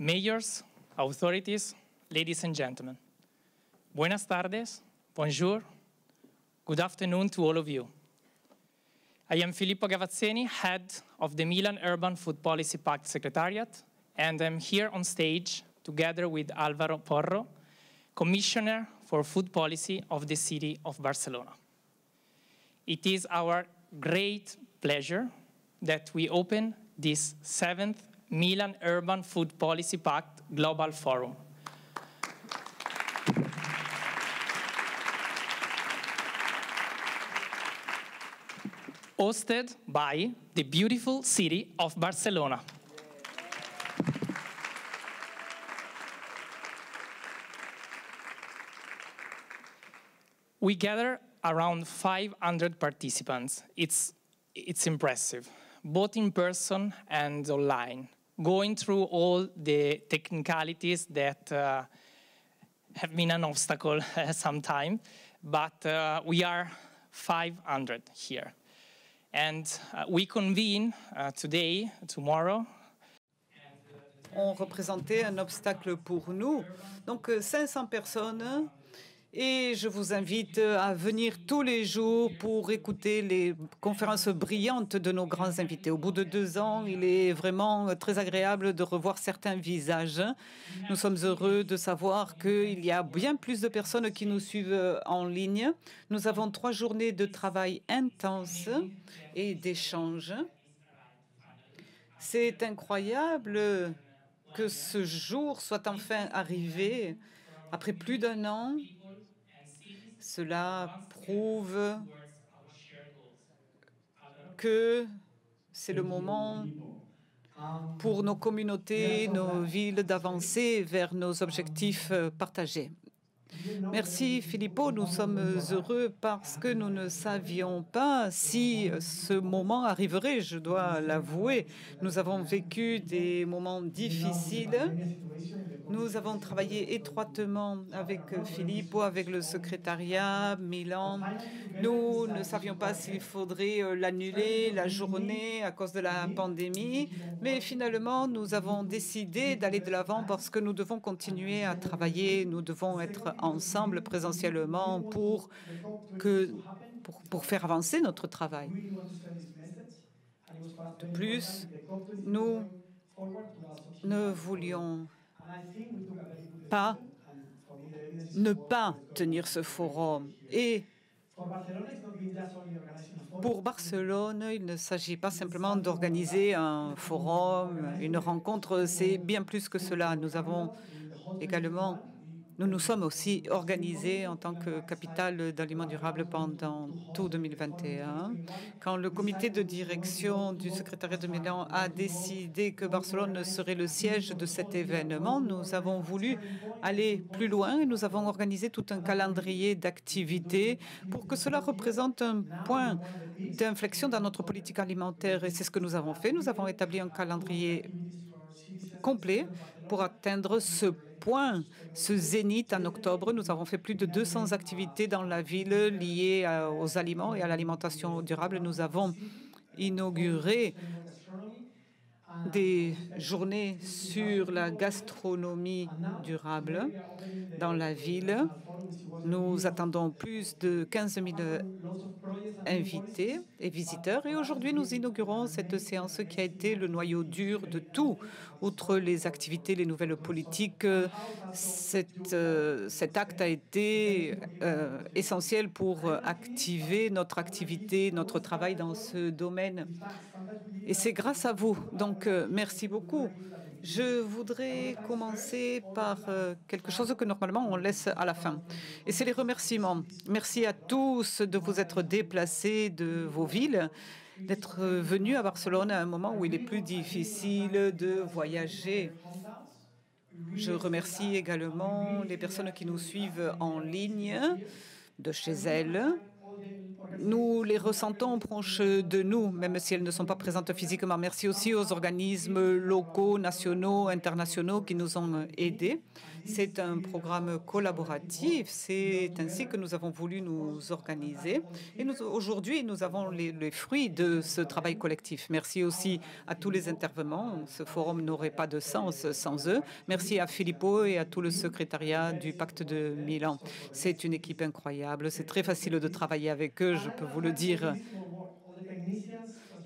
mayors, authorities, ladies and gentlemen. Buenas tardes, bonjour, good afternoon to all of you. I am Filippo Gavazzeni, head of the Milan Urban Food Policy Pact Secretariat, and I'm here on stage together with Álvaro Porro, Commissioner for Food Policy of the city of Barcelona. It is our great pleasure that we open this 7th Milan Urban Food Policy Pact Global Forum. Hosted by the beautiful city of Barcelona. We gather around 500 participants. It's impressive, both in person and online, going through all the technicalities that have been an obstacle sometime, but we are 500 here. And we convene today, tomorrow. On représentait un obstacle pour nous. Donc 500 personnes. Et je vous invite à venir tous les jours pour écouter les conférences brillantes de nos grands invités. Au bout de 2 ans, il est vraiment très agréable de revoir certains visages. Nous sommes heureux de savoir qu'il y a bien plus de personnes qui nous suivent en ligne. Nous avons 3 journées de travail intense et d'échange. C'est incroyable que ce jour soit enfin arrivé après plus d'1 an. Cela prouve que c'est le moment pour nos communautés, nos villes d'avancer vers nos objectifs partagés. Merci Filippo, nous sommes heureux parce que nous ne savions pas si ce moment arriverait, je dois l'avouer. Nous avons vécu des moments difficiles. Nous avons travaillé étroitement avec Filippo, avec le secrétariat, Milan. Nous ne savions pas s'il faudrait l'annuler, la journée, à cause de la pandémie. Mais finalement, nous avons décidé d'aller de l'avant parce que nous devons continuer à travailler. Nous devons être ensemble présentiellement pour faire avancer notre travail. De plus, nous ne voulions pas ne pas tenir ce forum. Et pour Barcelone, il ne s'agit pas simplement d'organiser un forum, une rencontre, c'est bien plus que cela. Nous avons également, nous nous sommes aussi organisés en tant que capitale d'aliments durables pendant tout 2021. Quand le comité de direction du secrétariat de Milan a décidé que Barcelone serait le siège de cet événement, nous avons voulu aller plus loin et nous avons organisé tout un calendrier d'activités pour que cela représente un point d'inflexion dans notre politique alimentaire. Et c'est ce que nous avons fait. Nous avons établi un calendrier complet pour atteindre ce point, ce zénith en octobre. Nous avons fait plus de 200 activités dans la ville liées aux aliments et à l'alimentation durable. Nous avons inauguré des journées sur la gastronomie durable dans la ville. Nous attendons plus de 15 000 invités et visiteurs. Et aujourd'hui, nous inaugurons cette séance qui a été le noyau dur de tout. Outre les activités, les nouvelles politiques, cet acte a été essentiel pour activer notre activité, notre travail dans ce domaine. Et c'est grâce à vous. Donc, merci beaucoup. Je voudrais commencer par quelque chose que normalement on laisse à la fin. Et c'est les remerciements. Merci à tous de vous être déplacés de vos villes, d'être venus à Barcelone à un moment où il est plus difficile de voyager. Je remercie également les personnes qui nous suivent en ligne de chez elles. Nous les ressentons proches de nous, même si elles ne sont pas présentes physiquement. Merci aussi aux organismes locaux, nationaux, internationaux qui nous ont aidés. C'est un programme collaboratif. C'est ainsi que nous avons voulu nous organiser. Et aujourd'hui, nous avons les fruits de ce travail collectif. Merci aussi à tous les intervenants. Ce forum n'aurait pas de sens sans eux. Merci à Filippo et à tout le secrétariat du Pacte de Milan. C'est une équipe incroyable. C'est très facile de travailler avec eux, je peux vous le dire.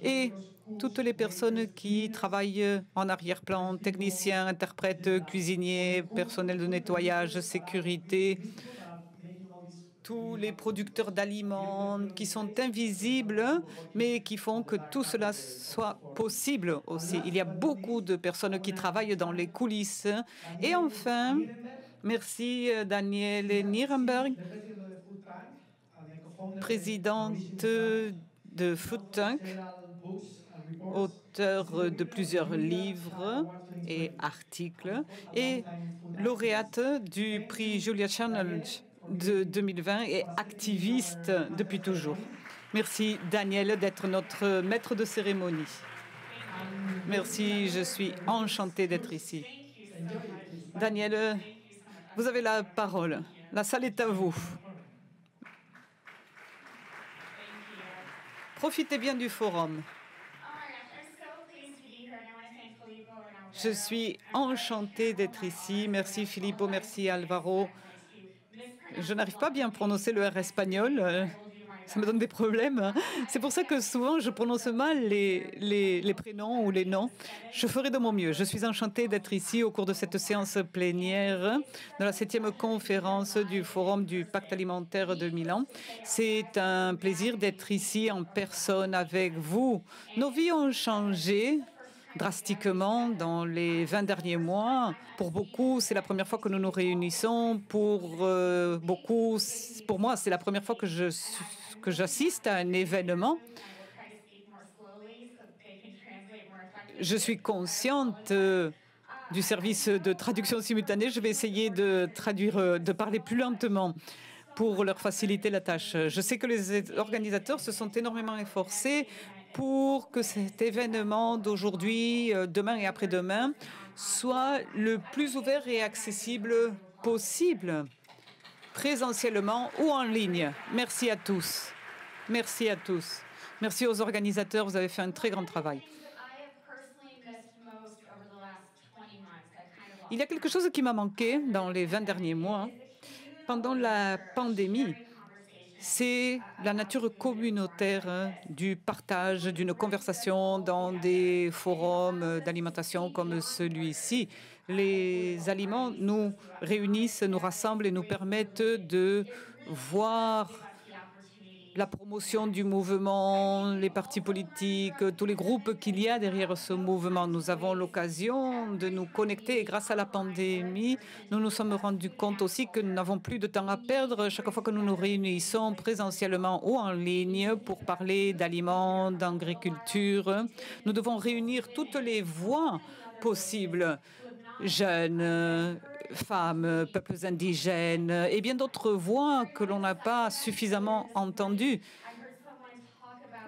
Et toutes les personnes qui travaillent en arrière-plan, techniciens, interprètes, cuisiniers, personnel de nettoyage, sécurité, tous les producteurs d'aliments qui sont invisibles, mais qui font que tout cela soit possible aussi. Il y a beaucoup de personnes qui travaillent dans les coulisses. Et enfin, merci Danielle Nierenberg, présidente de Food Tank, auteur de plusieurs livres et articles, et lauréate du prix Julia Challenge de 2020 et activiste depuis toujours. Merci Daniel d'être notre maître de cérémonie. Merci, je suis enchantée d'être ici. Daniel, vous avez la parole. La salle est à vous. Profitez bien du forum. Je suis enchantée d'être ici. Merci Filippo, merci Alvaro. Je n'arrive pas bien à prononcer le R espagnol. Ça me donne des problèmes. C'est pour ça que souvent je prononce mal les prénoms ou les noms. Je ferai de mon mieux. Je suis enchantée d'être ici au cours de cette séance plénière de la 7e conférence du Forum du Pacte alimentaire de Milan. C'est un plaisir d'être ici en personne avec vous. Nos vies ont changé drastiquement dans les 20 derniers mois. Pour beaucoup, c'est la première fois que nous nous réunissons. Pour moi, c'est la première fois que j'assiste à un événement. Je suis consciente du service de traduction simultanée. Je vais essayer de traduire, de parler plus lentement pour leur faciliter la tâche. Je sais que les organisateurs se sont énormément efforcés pour que cet événement d'aujourd'hui, demain et après-demain, soit le plus ouvert et accessible possible, présentiellement ou en ligne. Merci à tous. Merci à tous. Merci aux organisateurs, vous avez fait un très grand travail. Il y a quelque chose qui m'a manqué dans les 20 derniers mois. Pendant la pandémie, c'est la nature communautaire du partage, d'une conversation dans des forums d'alimentation comme celui-ci. Les aliments nous réunissent, nous rassemblent et nous permettent de voir la promotion du mouvement, les partis politiques, tous les groupes qu'il y a derrière ce mouvement. Nous avons l'occasion de nous connecter et grâce à la pandémie, nous nous sommes rendus compte aussi que nous n'avons plus de temps à perdre chaque fois que nous nous réunissons présentiellement ou en ligne pour parler d'aliments, d'agriculture. Nous devons réunir toutes les voix possibles, jeunes, femmes, peuples indigènes et bien d'autres voix que l'on n'a pas suffisamment entendues.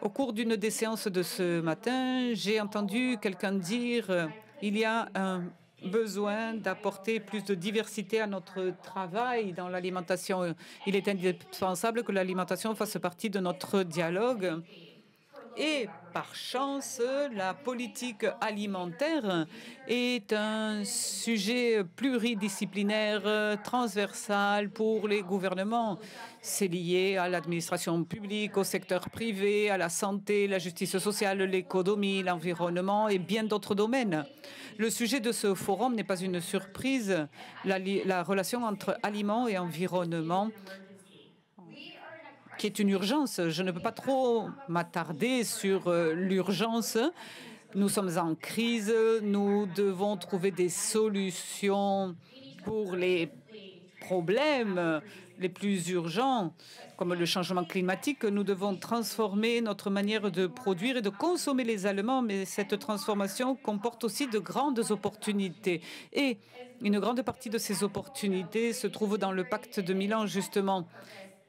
Au cours d'une des séances de ce matin, j'ai entendu quelqu'un dire il y a un besoin d'apporter plus de diversité à notre travail dans l'alimentation. Il est indispensable que l'alimentation fasse partie de notre dialogue. Et par chance, la politique alimentaire est un sujet pluridisciplinaire, transversal pour les gouvernements. C'est lié à l'administration publique, au secteur privé, à la santé, la justice sociale, l'économie, l'environnement et bien d'autres domaines. Le sujet de ce forum n'est pas une surprise. La relation entre aliments et environnement qui est une urgence. Je ne peux pas trop m'attarder sur l'urgence. Nous sommes en crise, nous devons trouver des solutions pour les problèmes les plus urgents, comme le changement climatique. Nous devons transformer notre manière de produire et de consommer les aliments, mais cette transformation comporte aussi de grandes opportunités. Et une grande partie de ces opportunités se trouve dans le pacte de Milan, justement.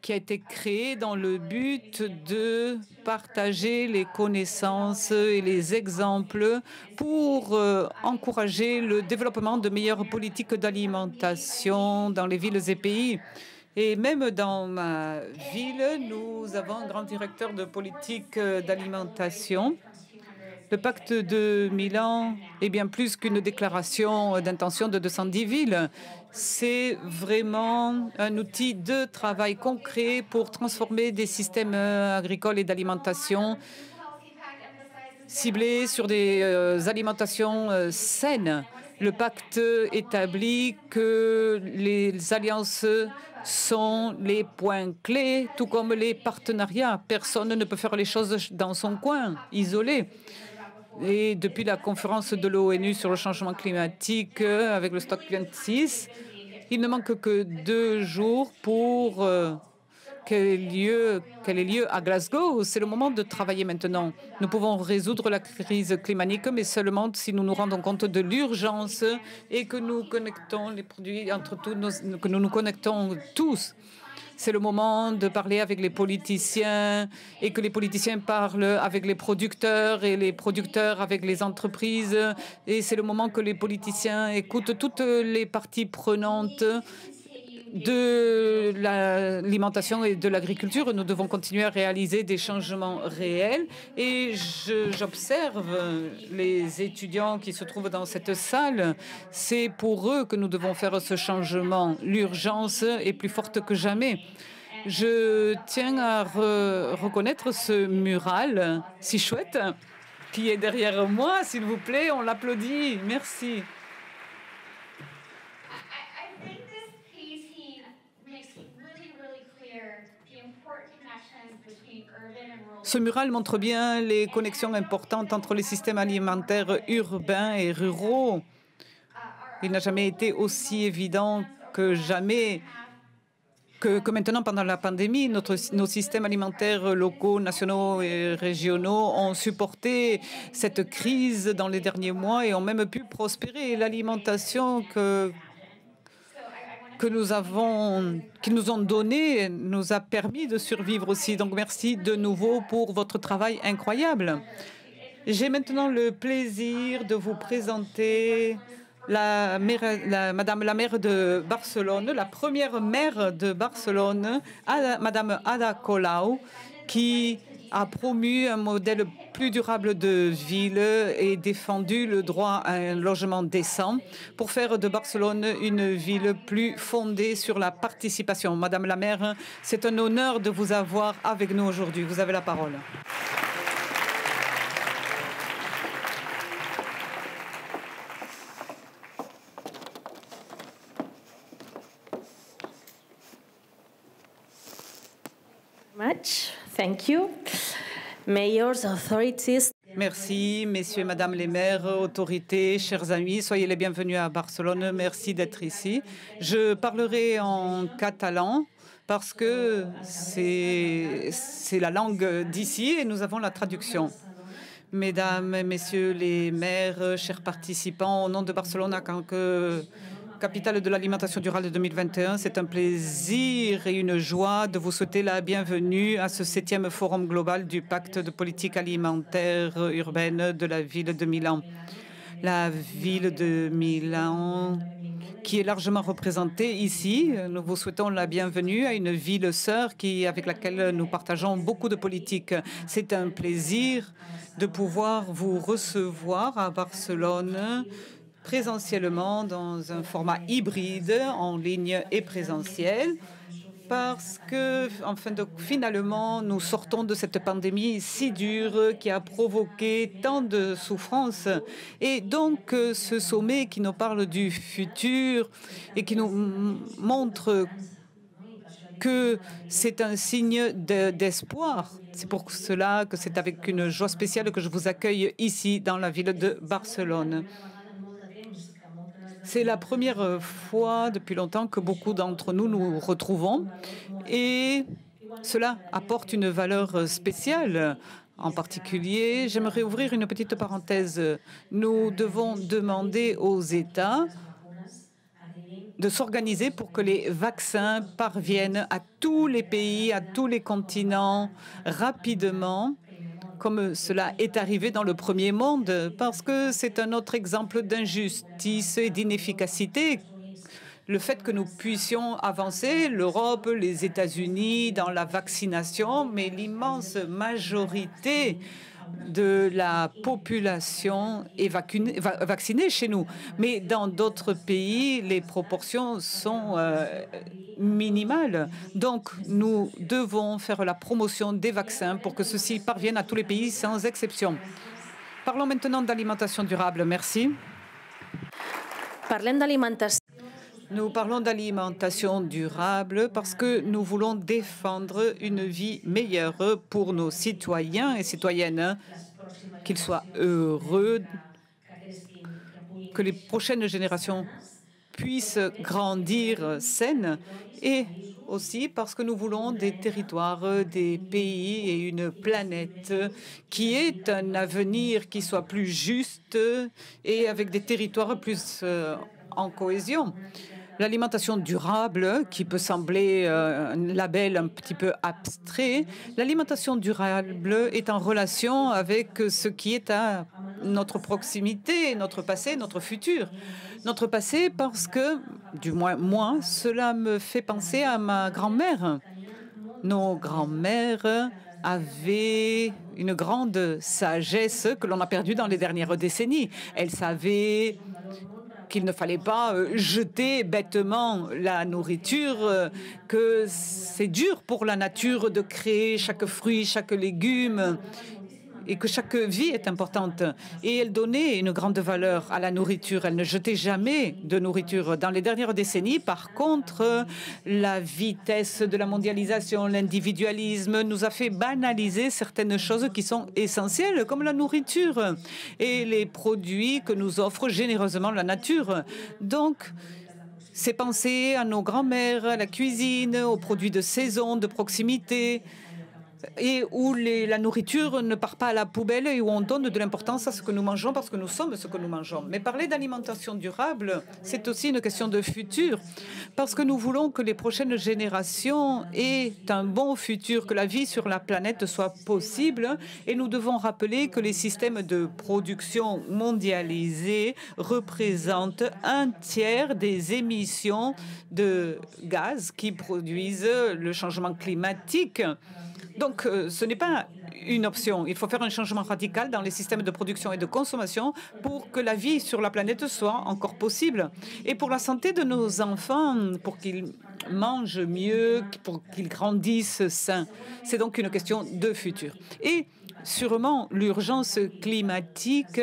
qui a été créé dans le but de partager les connaissances et les exemples pour encourager le développement de meilleures politiques d'alimentation dans les villes et pays. Et même dans ma ville, nous avons un grand directeur de politique d'alimentation. Le pacte de Milan est bien plus qu'une déclaration d'intention de 210 villes. C'est vraiment un outil de travail concret pour transformer des systèmes agricoles et d'alimentation ciblés sur des alimentations saines. Le pacte établit que les alliances sont les points clés, tout comme les partenariats. Personne ne peut faire les choses dans son coin, isolé. Et depuis la conférence de l'ONU sur le changement climatique avec le Stock 26, il ne manque que 2 jours pour qu'elle ait lieu à Glasgow. C'est le moment de travailler maintenant. Nous pouvons résoudre la crise climatique, mais seulement si nous nous rendons compte de l'urgence et que nous connectons les produits entre tous, que nous nous connectons tous. C'est le moment de parler avec les politiciens et que les politiciens parlent avec les producteurs et les producteurs avec les entreprises. Et c'est le moment que les politiciens écoutent toutes les parties prenantes de l'alimentation et de l'agriculture. Nous devons continuer à réaliser des changements réels. Et j'observe les étudiants qui se trouvent dans cette salle. C'est pour eux que nous devons faire ce changement. L'urgence est plus forte que jamais. Je tiens à reconnaître ce mural si chouette qui est derrière moi. S'il vous plaît, on l'applaudit. Merci. Ce mural montre bien les connexions importantes entre les systèmes alimentaires urbains et ruraux. Il n'a jamais été aussi évident que jamais que maintenant, pendant la pandémie, nos systèmes alimentaires locaux, nationaux et régionaux ont supporté cette crise dans les derniers mois et ont même pu prospérer. L'alimentation qu'ils nous ont donné nous a permis de survivre aussi. Donc merci de nouveau pour votre travail incroyable. J'ai maintenant le plaisir de vous présenter Madame la maire de Barcelone, la première maire de Barcelone, Madame Ada Colau, qui a promu un modèle plus durable de ville et défendu le droit à un logement décent pour faire de Barcelone une ville plus fondée sur la participation. Madame la maire, c'est un honneur de vous avoir avec nous aujourd'hui. Vous avez la parole. Thank you. Mayors, authorities. Merci, messieurs et madame les maires, autorités, chers amis, soyez les bienvenus à Barcelone. Merci d'être ici. Je parlerai en catalan parce que c'est la langue d'ici et nous avons la traduction. Mesdames et messieurs les maires, chers participants, au nom de Barcelone, en tant que capitale de l'alimentation durable de 2021, c'est un plaisir et une joie de vous souhaiter la bienvenue à ce 7e forum global du pacte de politique alimentaire urbaine de la ville de Milan. La ville de Milan, qui est largement représentée ici, nous vous souhaitons la bienvenue à une ville sœur avec laquelle nous partageons beaucoup de politiques. C'est un plaisir de pouvoir vous recevoir à Barcelone présentiellement dans un format hybride, en ligne et présentiel, parce que finalement, nous sortons de cette pandémie si dure qui a provoqué tant de souffrances. Et donc, ce sommet qui nous parle du futur et qui nous montre que c'est un signe d'espoir. C'est pour cela que c'est avec une joie spéciale que je vous accueille ici, dans la ville de Barcelone. C'est la première fois depuis longtemps que beaucoup d'entre nous nous retrouvons et cela apporte une valeur spéciale. En particulier, j'aimerais ouvrir une petite parenthèse. Nous devons demander aux États de s'organiser pour que les vaccins parviennent à tous les pays, à tous les continents, rapidement, comme cela est arrivé dans le premier monde, parce que c'est un autre exemple d'injustice et d'inefficacité. Le fait que nous puissions avancer, l'Europe, les États-Unis, dans la vaccination, mais l'immense majorité de la population est vaccinée chez nous. Mais dans d'autres pays, les proportions sont minimales. Donc, nous devons faire la promotion des vaccins pour que ceux-ci parviennent à tous les pays sans exception. Parlons maintenant d'alimentation durable. Merci. Parlem d'alimentation. Nous parlons d'alimentation durable parce que nous voulons défendre une vie meilleure pour nos citoyens et citoyennes, qu'ils soient heureux, que les prochaines générations puissent grandir saines, et aussi parce que nous voulons des territoires, des pays et une planète qui ait un avenir qui soit plus juste et avec des territoires plus en cohésion. L'alimentation durable, qui peut sembler un label un petit peu abstrait, l'alimentation durable est en relation avec ce qui est à notre proximité, notre passé, notre futur. Notre passé parce que, du moins moi, cela me fait penser à ma grand-mère. Nos grands-mères avaient une grande sagesse que l'on a perdue dans les dernières décennies. Elles savaient qu'il ne fallait pas jeter bêtement la nourriture, que c'est dur pour la nature de créer chaque fruit, chaque légume, et que chaque vie est importante. Et elle donnait une grande valeur à la nourriture. Elle ne jetait jamais de nourriture. Dans les dernières décennies, par contre, la vitesse de la mondialisation, l'individualisme nous a fait banaliser certaines choses qui sont essentielles, comme la nourriture et les produits que nous offre généreusement la nature. Donc, c'est penser à nos grands-mères, à la cuisine, aux produits de saison, de proximité, et où la nourriture ne part pas à la poubelle et où on donne de l'importance à ce que nous mangeons parce que nous sommes ce que nous mangeons. Mais parler d'alimentation durable, c'est aussi une question de futur, parce que nous voulons que les prochaines générations aient un bon futur, que la vie sur la planète soit possible, et nous devons rappeler que les systèmes de production mondialisés représentent un tiers des émissions de gaz qui produisent le changement climatique. Donc, ce n'est pas une option. Il faut faire un changement radical dans les systèmes de production et de consommation pour que la vie sur la planète soit encore possible. Et pour la santé de nos enfants, pour qu'ils mangent mieux, pour qu'ils grandissent sains. C'est donc une question de futur. Et sûrement, l'urgence climatique,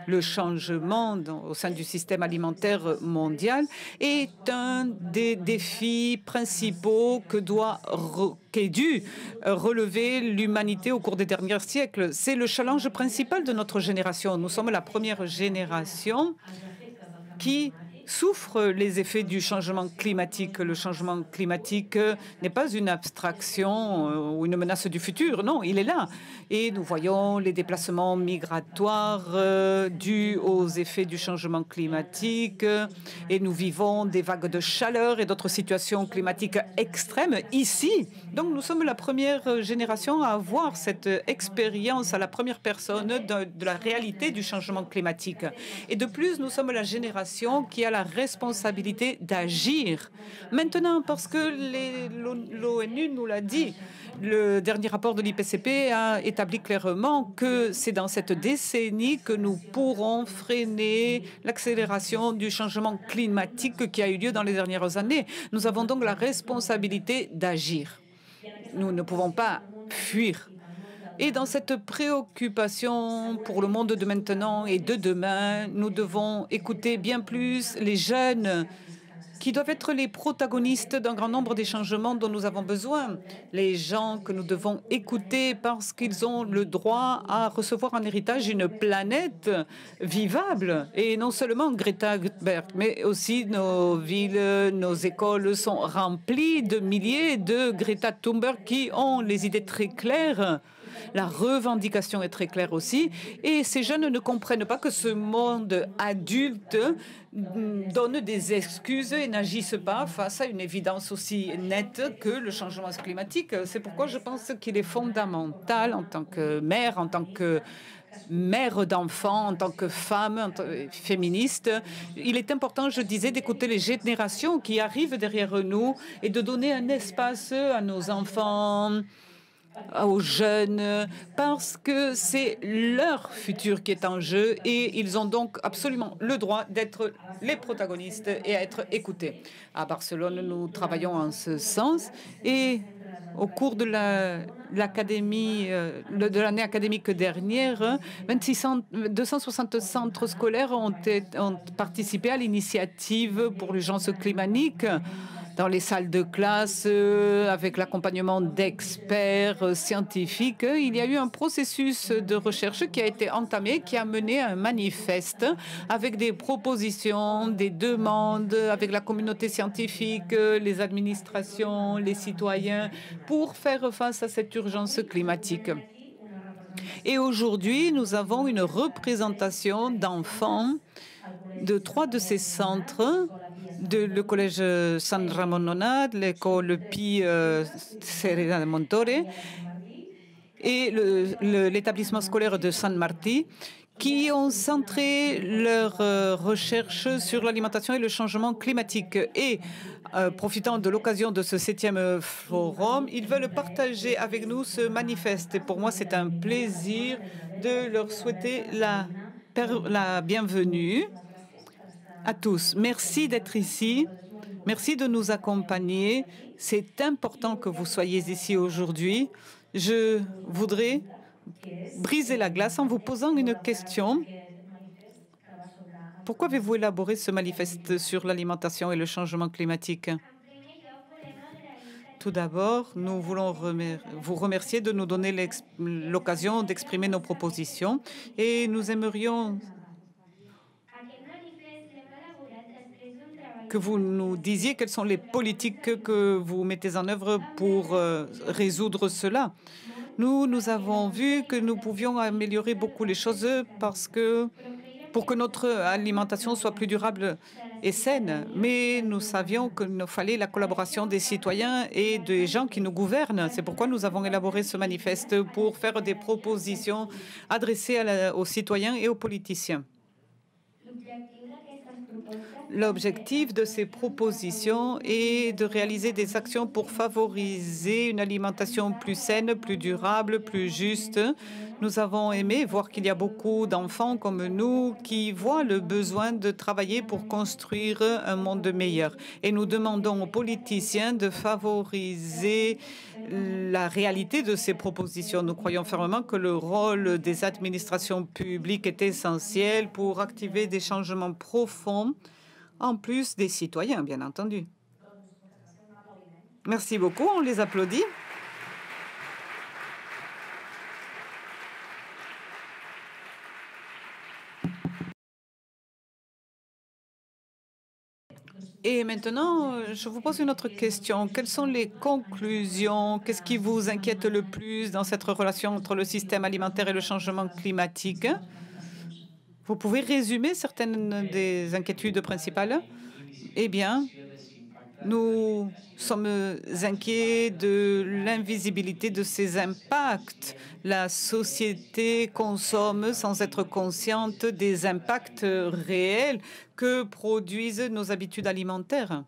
le changement au sein du système alimentaire mondial est un des défis principaux qu'est dû relever l'humanité au cours des derniers siècles. C'est le challenge principal de notre génération. Nous sommes la première génération qui souffre les effets du changement climatique. Le changement climatique n'est pas une abstraction ou une menace du futur. Non, il est là. Et nous voyons les déplacements migratoires dus aux effets du changement climatique. Et nous vivons des vagues de chaleur et d'autres situations climatiques extrêmes ici. Donc nous sommes la première génération à avoir cette expérience à la première personne de la réalité du changement climatique. Et de plus, nous sommes la génération qui a la responsabilité d'agir maintenant, parce que l'ONU nous l'a dit. Le dernier rapport de l'IPCC a établi clairement que c'est dans cette décennie que nous pourrons freiner l'accélération du changement climatique qui a eu lieu dans les dernières années. Nous avons donc la responsabilité d'agir. Nous ne pouvons pas fuir. Et dans cette préoccupation pour le monde de maintenant et de demain, nous devons écouter bien plus les jeunes qui doivent être les protagonistes d'un grand nombre des changements dont nous avons besoin. Les gens que nous devons écouter parce qu'ils ont le droit à recevoir en héritage une planète vivable. Et non seulement Greta Thunberg, mais aussi nos villes, nos écoles sont remplies de milliers de Greta Thunberg qui ont les idées très claires La revendication est très claire aussi. Et ces jeunes ne comprennent pas que ce monde adulte donne des excuses et n'agissent pas face à une évidence aussi nette que le changement climatique. C'est pourquoi je pense qu'il est fondamental en tant que mère, en tant que mère d'enfants, en tant que femme, en tant que féministe, il est important, je disais, d'écouter les générations qui arrivent derrière nous et de donner un espace à nos enfants, aux jeunes, parce que c'est leur futur qui est en jeu et ils ont donc absolument le droit d'être les protagonistes et à être écoutés. À Barcelone, nous travaillons en ce sens et au cours de l'année académique dernière, 260 centres scolaires ont participé à l'initiative pour l'urgence climatique dans les salles de classe, avec l'accompagnement d'experts scientifiques. Il y a eu un processus de recherche qui a été entamé, qui a mené à un manifeste avec des propositions, des demandes, avec la communauté scientifique, les administrations, les citoyens, pour faire face à cette urgence climatique. Et aujourd'hui, nous avons une représentation d'enfants de 3 de ces centres, le collège San Ramon Nonat, l'école Pi Serena de Montore et l'établissement scolaire de San Martí, qui ont centré leur recherche sur l'alimentation et le changement climatique. Et profitant de l'occasion de ce 7e forum, ils veulent partager avec nous ce manifeste. Et pour moi, c'est un plaisir de leur souhaiter la bienvenue à tous. Merci d'être ici. Merci de nous accompagner. C'est important que vous soyez ici aujourd'hui. Je voudrais briser la glace en vous posant une question. Pourquoi avez-vous élaboré ce manifeste sur l'alimentation et le changement climatique? Tout d'abord, nous voulons vous remercier de nous donner l'occasion d'exprimer nos propositions et nous aimerions que vous nous disiez quelles sont les politiques que vous mettez en œuvre pour résoudre cela. Nous avons vu que nous pouvions améliorer beaucoup les choses pour que notre alimentation soit plus durable et saine. Mais nous savions qu'il nous fallait la collaboration des citoyens et des gens qui nous gouvernent. C'est pourquoi nous avons élaboré ce manifeste pour faire des propositions adressées aux citoyens et aux politiciens. L'objectif de ces propositions est de réaliser des actions pour favoriser une alimentation plus saine, plus durable, plus juste. Nous avons aimé voir qu'il y a beaucoup d'enfants comme nous qui voient le besoin de travailler pour construire un monde meilleur. Et nous demandons aux politiciens de favoriser la réalité de ces propositions. Nous croyons fermement que le rôle des administrations publiques est essentiel pour activer des changements profonds, en plus des citoyens, bien entendu. Merci beaucoup, on les applaudit. Et maintenant, je vous pose une autre question. Quelles sont les conclusions? Qu'est-ce qui vous inquiète le plus dans cette relation entre le système alimentaire et le changement climatique? Vous pouvez résumer certaines des inquiétudes principales? Eh bien, nous sommes inquiets de l'invisibilité de ces impacts. La société consomme sans être consciente des impacts réels que produisent nos habitudes alimentaires.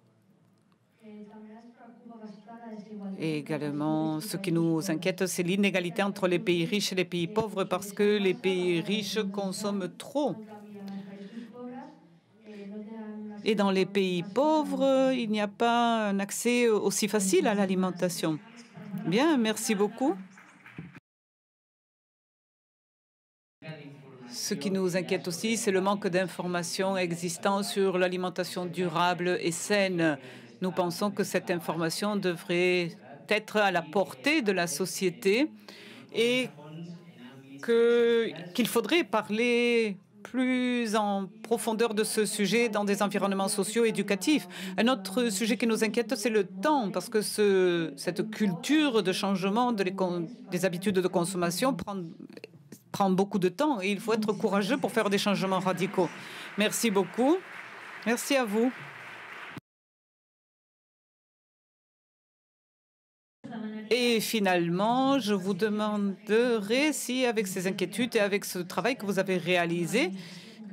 Et également, ce qui nous inquiète, c'est l'inégalité entre les pays riches et les pays pauvres, parce que les pays riches consomment trop. Et dans les pays pauvres, il n'y a pas un accès aussi facile à l'alimentation. Bien, merci beaucoup. Ce qui nous inquiète aussi, c'est le manque d'informations existant sur l'alimentation durable et saine. Nous pensons que cette information devrait être à la portée de la société et qu'il faudrait parler plus en profondeur de ce sujet dans des environnements sociaux éducatifs. Un autre sujet qui nous inquiète, c'est le temps, parce que cette culture de changement des habitudes de consommation prend beaucoup de temps et il faut être courageux pour faire des changements radicaux. Merci beaucoup. Merci à vous. Et finalement, je vous demanderai si, avec ces inquiétudes et avec ce travail que vous avez réalisé,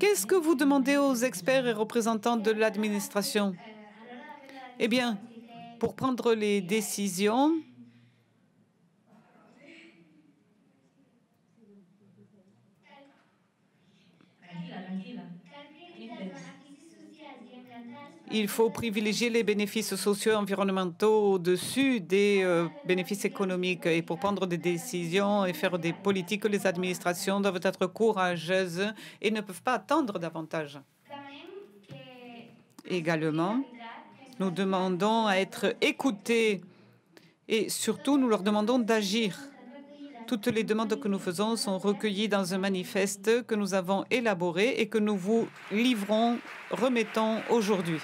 qu'est-ce que vous demandez aux experts et représentants de l'administration? Eh bien, pour prendre les décisions, il faut privilégier les bénéfices sociaux et environnementaux au-dessus des bénéfices économiques. Et pour prendre des décisions et faire des politiques, les administrations doivent être courageuses et ne peuvent pas attendre davantage. Également, nous demandons à être écoutés et surtout, nous leur demandons d'agir. Toutes les demandes que nous faisons sont recueillies dans un manifeste que nous avons élaboré et que nous vous remettons aujourd'hui.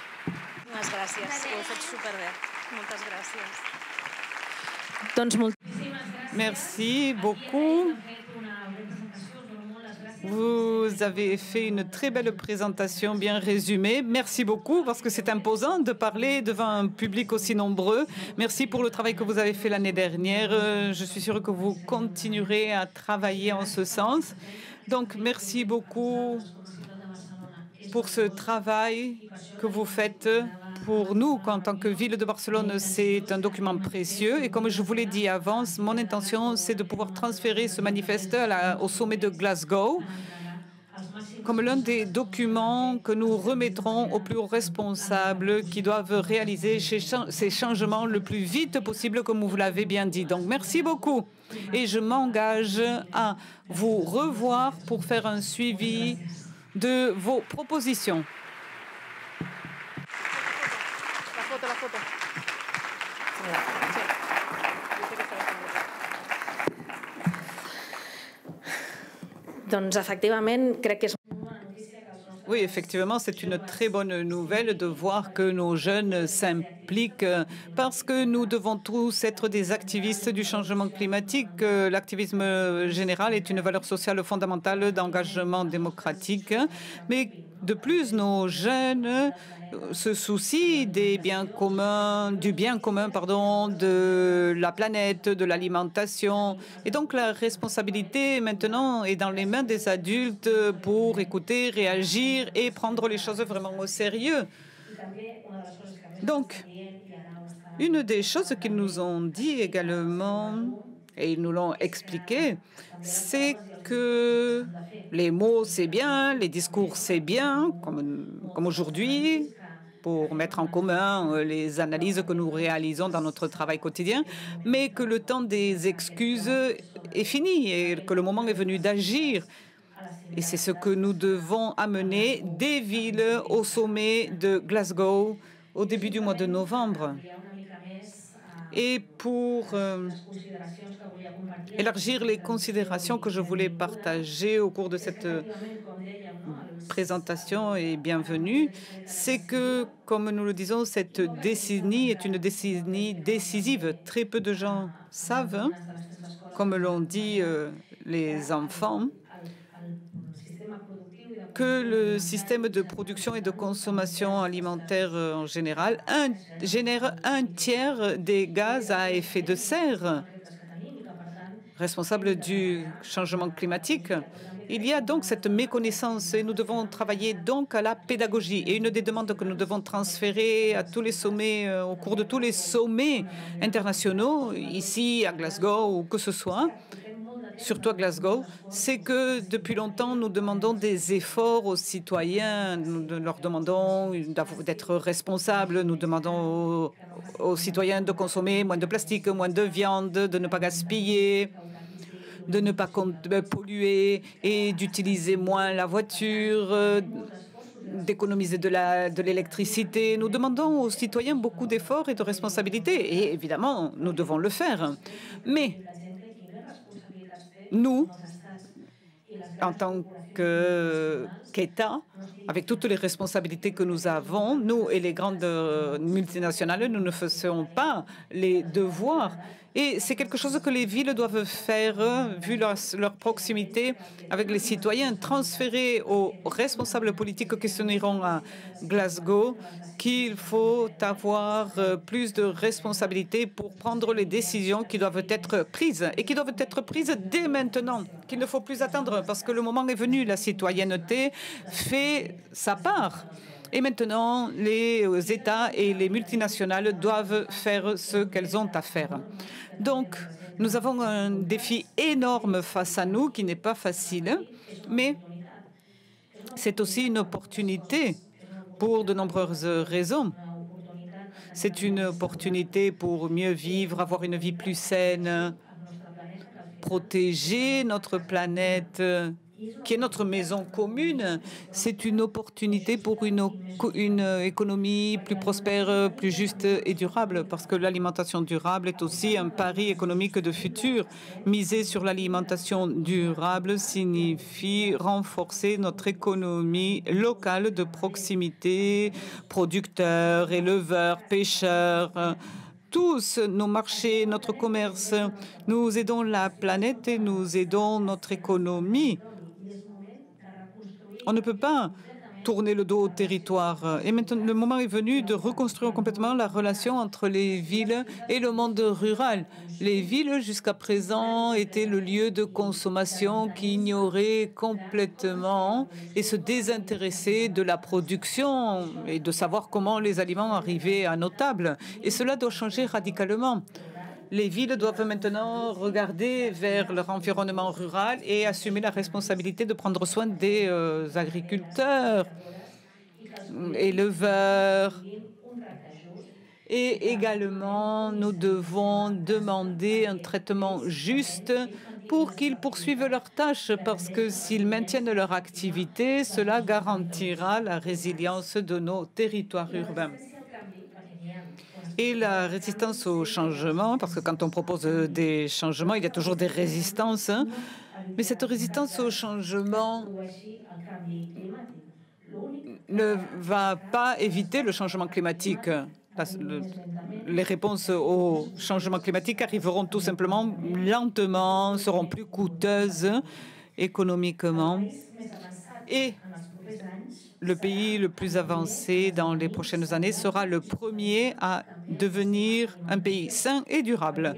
Merci beaucoup. Vous avez fait une très belle présentation bien résumée. Merci beaucoup parce que c'est imposant de parler devant un public aussi nombreux. Merci pour le travail que vous avez fait l'année dernière. Je suis sûre que vous continuerez à travailler en ce sens. Donc, merci beaucoup pour ce travail que vous faites. Pour nous, en tant que ville de Barcelone, c'est un document précieux. Et comme je vous l'ai dit avant, mon intention, c'est de pouvoir transférer ce manifeste au sommet de Glasgow comme l'un des documents que nous remettrons aux plus hauts responsables qui doivent réaliser ces changements le plus vite possible, comme vous l'avez bien dit. Donc, merci beaucoup. Et je m'engage à vous revoir pour faire un suivi de vos propositions. Doncs, efectivament, crec que és... Oui, effectivement, c'est une très bonne nouvelle de voir que nos jeunes s'impliquent parce que nous devons tous être des activistes du changement climatique. L'activisme général est une valeur sociale fondamentale d'engagement démocratique. Mais de plus, nos jeunes se soucient du bien commun, de la planète, de l'alimentation. Et donc, la responsabilité maintenant est dans les mains des adultes pour écouter, réagir et prendre les choses vraiment au sérieux. Donc, une des choses qu'ils nous ont dit également, et ils nous l'ont expliqué, c'est que les mots, c'est bien, les discours, c'est bien, comme aujourd'hui, pour mettre en commun les analyses que nous réalisons dans notre travail quotidien, mais que le temps des excuses est fini et que le moment est venu d'agir. Et c'est ce que nous devons amener des villes au sommet de Glasgow au début du mois de novembre. Et pour élargir les considérations que je voulais partager au cours de cette présentation et bienvenue, c'est que, comme nous le disons, cette décennie est une décennie décisive. Très peu de gens savent, comme l'ont dit les enfants, que le système de production et de consommation alimentaire en général génère un tiers des gaz à effet de serre responsables du changement climatique. Il y a donc cette méconnaissance et nous devons travailler donc à la pédagogie. Et une des demandes que nous devons transférer à tous les sommets, au cours de tous les sommets internationaux, ici à Glasgow ou que ce soit, surtout à Glasgow, c'est que depuis longtemps, nous demandons des efforts aux citoyens. Nous leur demandons d'être responsables. Nous demandons aux citoyens de consommer moins de plastique, moins de viande, de ne pas gaspiller, de ne pas polluer et d'utiliser moins la voiture, d'économiser de l'électricité. Nous demandons aux citoyens beaucoup d'efforts et de responsabilités. Et évidemment, nous devons le faire. Mais nous, en tant qu'État, avec toutes les responsabilités que nous avons, nous et les grandes multinationales, nous ne faisons pas les devoirs. Et c'est quelque chose que les villes doivent faire, vu leur proximité avec les citoyens, transférer aux responsables politiques qui se iront à Glasgow qu'il faut avoir plus de responsabilités pour prendre les décisions qui doivent être prises et qui doivent être prises dès maintenant, qu'il ne faut plus attendre parce que le moment est venu. La citoyenneté fait sa part. Et maintenant, les États et les multinationales doivent faire ce qu'elles ont à faire. Donc, nous avons un défi énorme face à nous qui n'est pas facile, mais c'est aussi une opportunité pour de nombreuses raisons. C'est une opportunité pour mieux vivre, avoir une vie plus saine, protéger notre planète, qui est notre maison commune. C'est une opportunité pour une économie plus prospère, plus juste et durable, parce que l'alimentation durable est aussi un pari économique de futur. Miser sur l'alimentation durable signifie renforcer notre économie locale de proximité, producteurs, éleveurs, pêcheurs, tous nos marchés, notre commerce. Nous aidons la planète et nous aidons notre économie. On ne peut pas tourner le dos au territoire. Et maintenant, le moment est venu de reconstruire complètement la relation entre les villes et le monde rural. Les villes, jusqu'à présent, étaient le lieu de consommation qui ignorait complètement et se désintéressait de la production et de savoir comment les aliments arrivaient à nos tables. Et cela doit changer radicalement. Les villes doivent maintenant regarder vers leur environnement rural et assumer la responsabilité de prendre soin des agriculteurs, éleveurs. Et également, nous devons demander un traitement juste pour qu'ils poursuivent leurs tâches, parce que s'ils maintiennent leur activité, cela garantira la résilience de nos territoires urbains. Et la résistance au changement, parce que quand on propose des changements, il y a toujours des résistances. Mais cette résistance au changement ne va pas éviter le changement climatique. Les réponses au changement climatique arriveront tout simplement lentement, seront plus coûteuses économiquement. Et le pays le plus avancé dans les prochaines années sera le premier à devenir un pays sain et durable.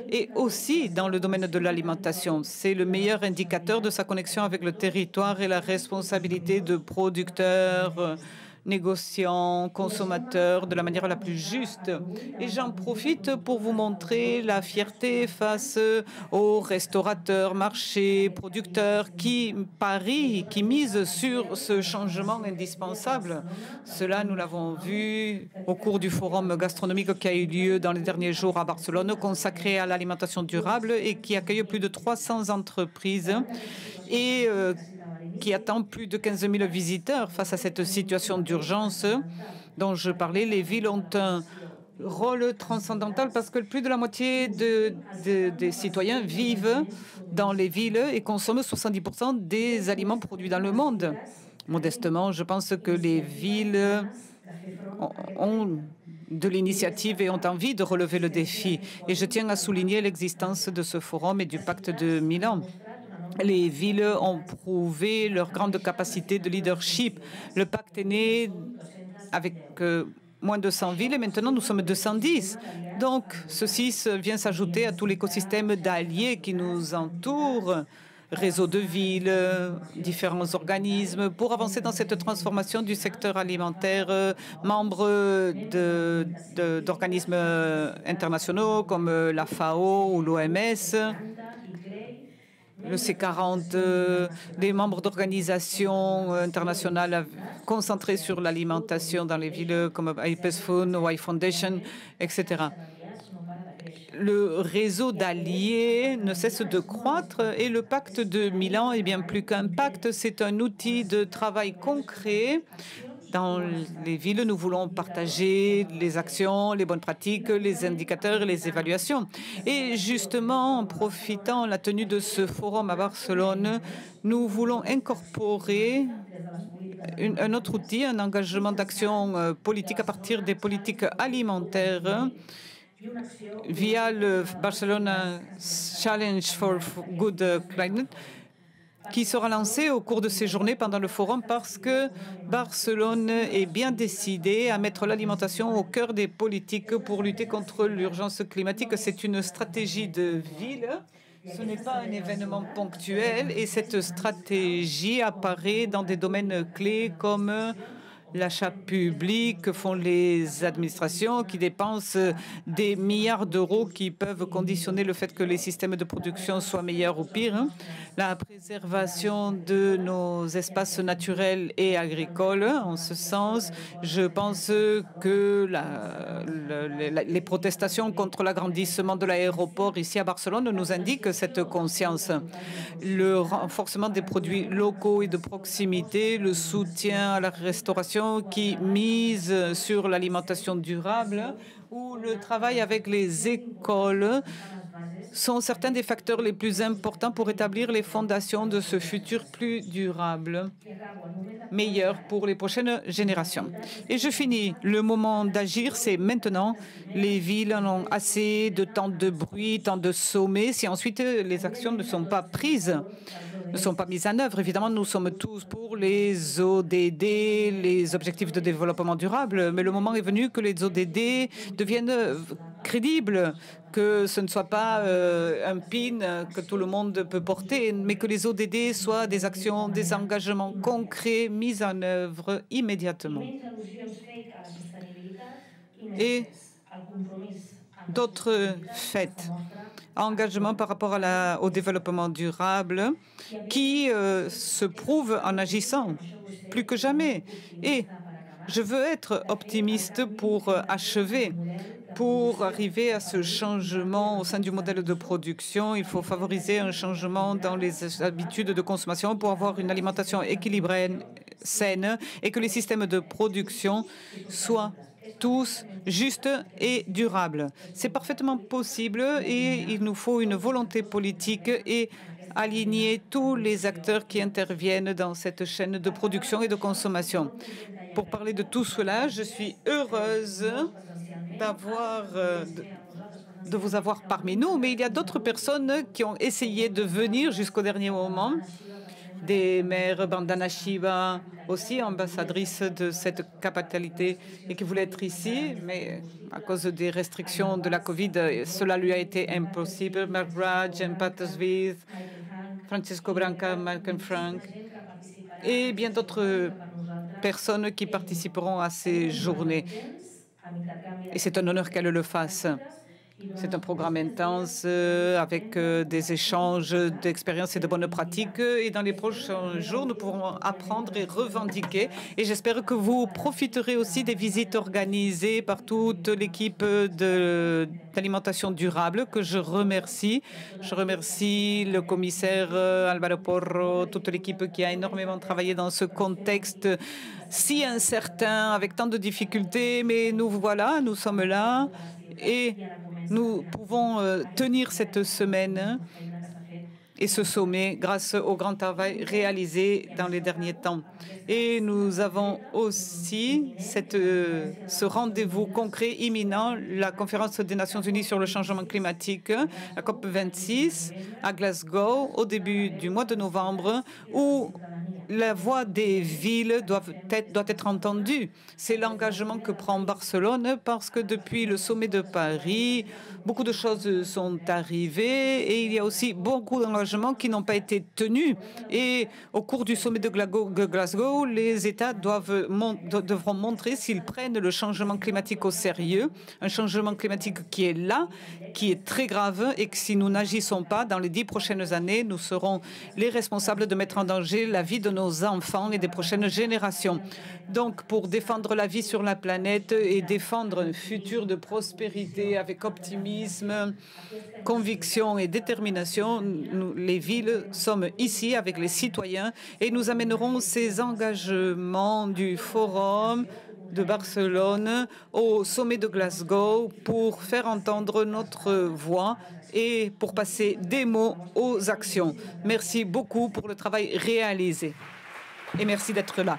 Et aussi dans le domaine de l'alimentation, c'est le meilleur indicateur de sa connexion avec le territoire et la responsabilité de producteurs, négociants, consommateurs, de la manière la plus juste. Et j'en profite pour vous montrer la fierté face aux restaurateurs, marchés, producteurs qui parient, qui misent sur ce changement indispensable. Cela, nous l'avons vu au cours du forum gastronomique qui a eu lieu dans les derniers jours à Barcelone, consacré à l'alimentation durable et qui accueille plus de 300 entreprises et qui attend plus de 15 000 visiteurs face à cette situation d'urgence dont je parlais. Les villes ont un rôle transcendantal parce que plus de la moitié des citoyens vivent dans les villes et consomment 70% des aliments produits dans le monde. Modestement, je pense que les villes ont de l'initiative et ont envie de relever le défi. Et je tiens à souligner l'existence de ce forum et du pacte de Milan. Les villes ont prouvé leur grande capacité de leadership. Le pacte est né avec moins de 100 villes et maintenant nous sommes 210. Donc ceci vient s'ajouter à tout l'écosystème d'alliés qui nous entourent, réseaux de villes, différents organismes, pour avancer dans cette transformation du secteur alimentaire, membres d'organismes internationaux comme la FAO ou l'OMS, le C40, des membres d'organisations internationales concentrées sur l'alimentation dans les villes comme IPES Food, Y Foundation, etc. Le réseau d'alliés ne cesse de croître et le pacte de Milan est bien plus qu'un pacte, c'est un outil de travail concret Dans les villes, nous voulons partager les actions, les bonnes pratiques, les indicateurs et les évaluations. Et justement, en profitant de la tenue de ce forum à Barcelone, nous voulons incorporer un autre outil, un engagement d'action politique à partir des politiques alimentaires via le Barcelona Challenge for Good Climate, qui sera lancé au cours de ces journées pendant le forum parce que Barcelone est bien décidé à mettre l'alimentation au cœur des politiques pour lutter contre l'urgence climatique. C'est une stratégie de ville. Ce n'est pas un événement ponctuel et cette stratégie apparaît dans des domaines clés comme l'achat public que font les administrations qui dépensent des milliards d'euros qui peuvent conditionner le fait que les systèmes de production soient meilleurs ou pires. La préservation de nos espaces naturels et agricoles. En ce sens, je pense que les protestations contre l'agrandissement de l'aéroport ici à Barcelone nous indiquent cette conscience. Le renforcement des produits locaux et de proximité, le soutien à la restauration qui mise sur l'alimentation durable ou le travail avec les écoles sont certains des facteurs les plus importants pour établir les fondations de ce futur plus durable, meilleur pour les prochaines générations. Et je finis. Le moment d'agir, c'est maintenant. Les villes en ont assez de temps de bruit, tant de sommets. Si ensuite les actions ne sont pas prises, ne sont pas mises en œuvre. Évidemment, nous sommes tous pour les ODD, les objectifs de développement durable, mais le moment est venu que les ODD deviennent crédibles, que ce ne soit pas un pin que tout le monde peut porter, mais que les ODD soient des actions, des engagements concrets mis en œuvre immédiatement. Et d'autres faits. Engagement par rapport au développement durable qui se prouve en agissant plus que jamais. Et je veux être optimiste pour achever. Pour arriver à ce changement au sein du modèle de production, il faut favoriser un changement dans les habitudes de consommation pour avoir une alimentation équilibrée, saine, et que les systèmes de production soient tous justes et durables. C'est parfaitement possible et il nous faut une volonté politique et aligner tous les acteurs qui interviennent dans cette chaîne de production et de consommation. Pour parler de tout cela, je suis heureuse de vous avoir parmi nous, mais il y a d'autres personnes qui ont essayé de venir jusqu'au dernier moment. Des maires, Bandana Shiva, aussi ambassadrice de cette capitalité et qui voulait être ici, mais à cause des restrictions de la Covid, cela lui a été impossible. Mark Raj, Patasvith, Francisco Branca, Malcolm Frank et bien d'autres personnes qui participeront à ces journées. Et c'est un honneur qu'elle le fasse. C'est un programme intense avec des échanges d'expériences et de bonnes pratiques. Et dans les prochains jours, nous pourrons apprendre et revendiquer. Et j'espère que vous profiterez aussi des visites organisées par toute l'équipe d'alimentation durable que je remercie. Je remercie le commissaire Álvaro Porro, toute l'équipe qui a énormément travaillé dans ce contexte si incertain, avec tant de difficultés. Mais nous voilà, nous sommes là. Et nous pouvons tenir cette semaine et ce sommet grâce au grand travail réalisé dans les derniers temps. Et nous avons aussi ce rendez-vous concret imminent, la conférence des Nations Unies sur le changement climatique, la COP26 à Glasgow au début du mois de novembre, où la voix des villes doit être entendue. C'est l'engagement que prend Barcelone parce que depuis le sommet de Paris, beaucoup de choses sont arrivées et il y a aussi beaucoup d'engagements qui n'ont pas été tenus. Et au cours du sommet de Glasgow, les États devront montrer s'ils prennent le changement climatique au sérieux, un changement climatique qui est là, qui est très grave et que si nous n'agissons pas dans les 10 prochaines années, nous serons les responsables de mettre en danger la vie de nos enfants et des prochaines générations. Donc, pour défendre la vie sur la planète et défendre un futur de prospérité avec optimisme, conviction et détermination, nous, les villes, sommes ici avec les citoyens et nous amènerons ces engagements du Forum de Barcelone au sommet de Glasgow pour faire entendre notre voix et pour passer des mots aux actions. Merci beaucoup pour le travail réalisé et merci d'être là.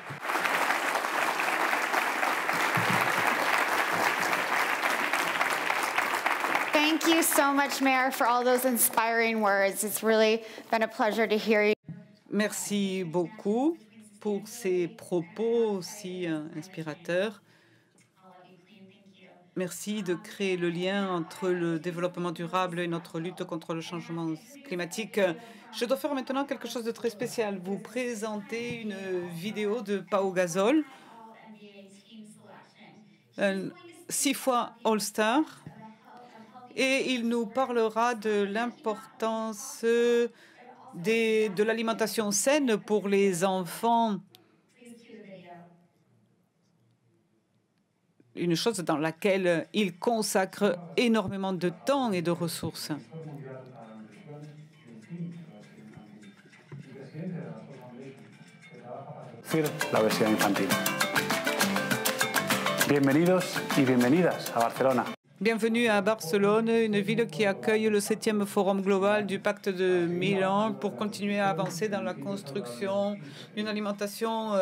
Thank you so much, Mayor, for all those inspiring words. It's really been a pleasure to hear you. Merci beaucoup pour ces propos aussi inspirateurs. Merci de créer le lien entre le développement durable et notre lutte contre le changement climatique. Je dois faire maintenant quelque chose de très spécial. Vous présenter une vidéo de Pau Gasol, 6 fois All-Star, et il nous parlera de l'importance de l'alimentation saine pour les enfants. Une chose dans laquelle il consacre énormément de temps et de ressources. La obesidad infantil. Bienvenidos y bienvenidas a Barcelona. Bienvenue à Barcelone, une ville qui accueille le 7e Forum global du Pacte de Milan pour continuer à avancer dans la construction d'une alimentation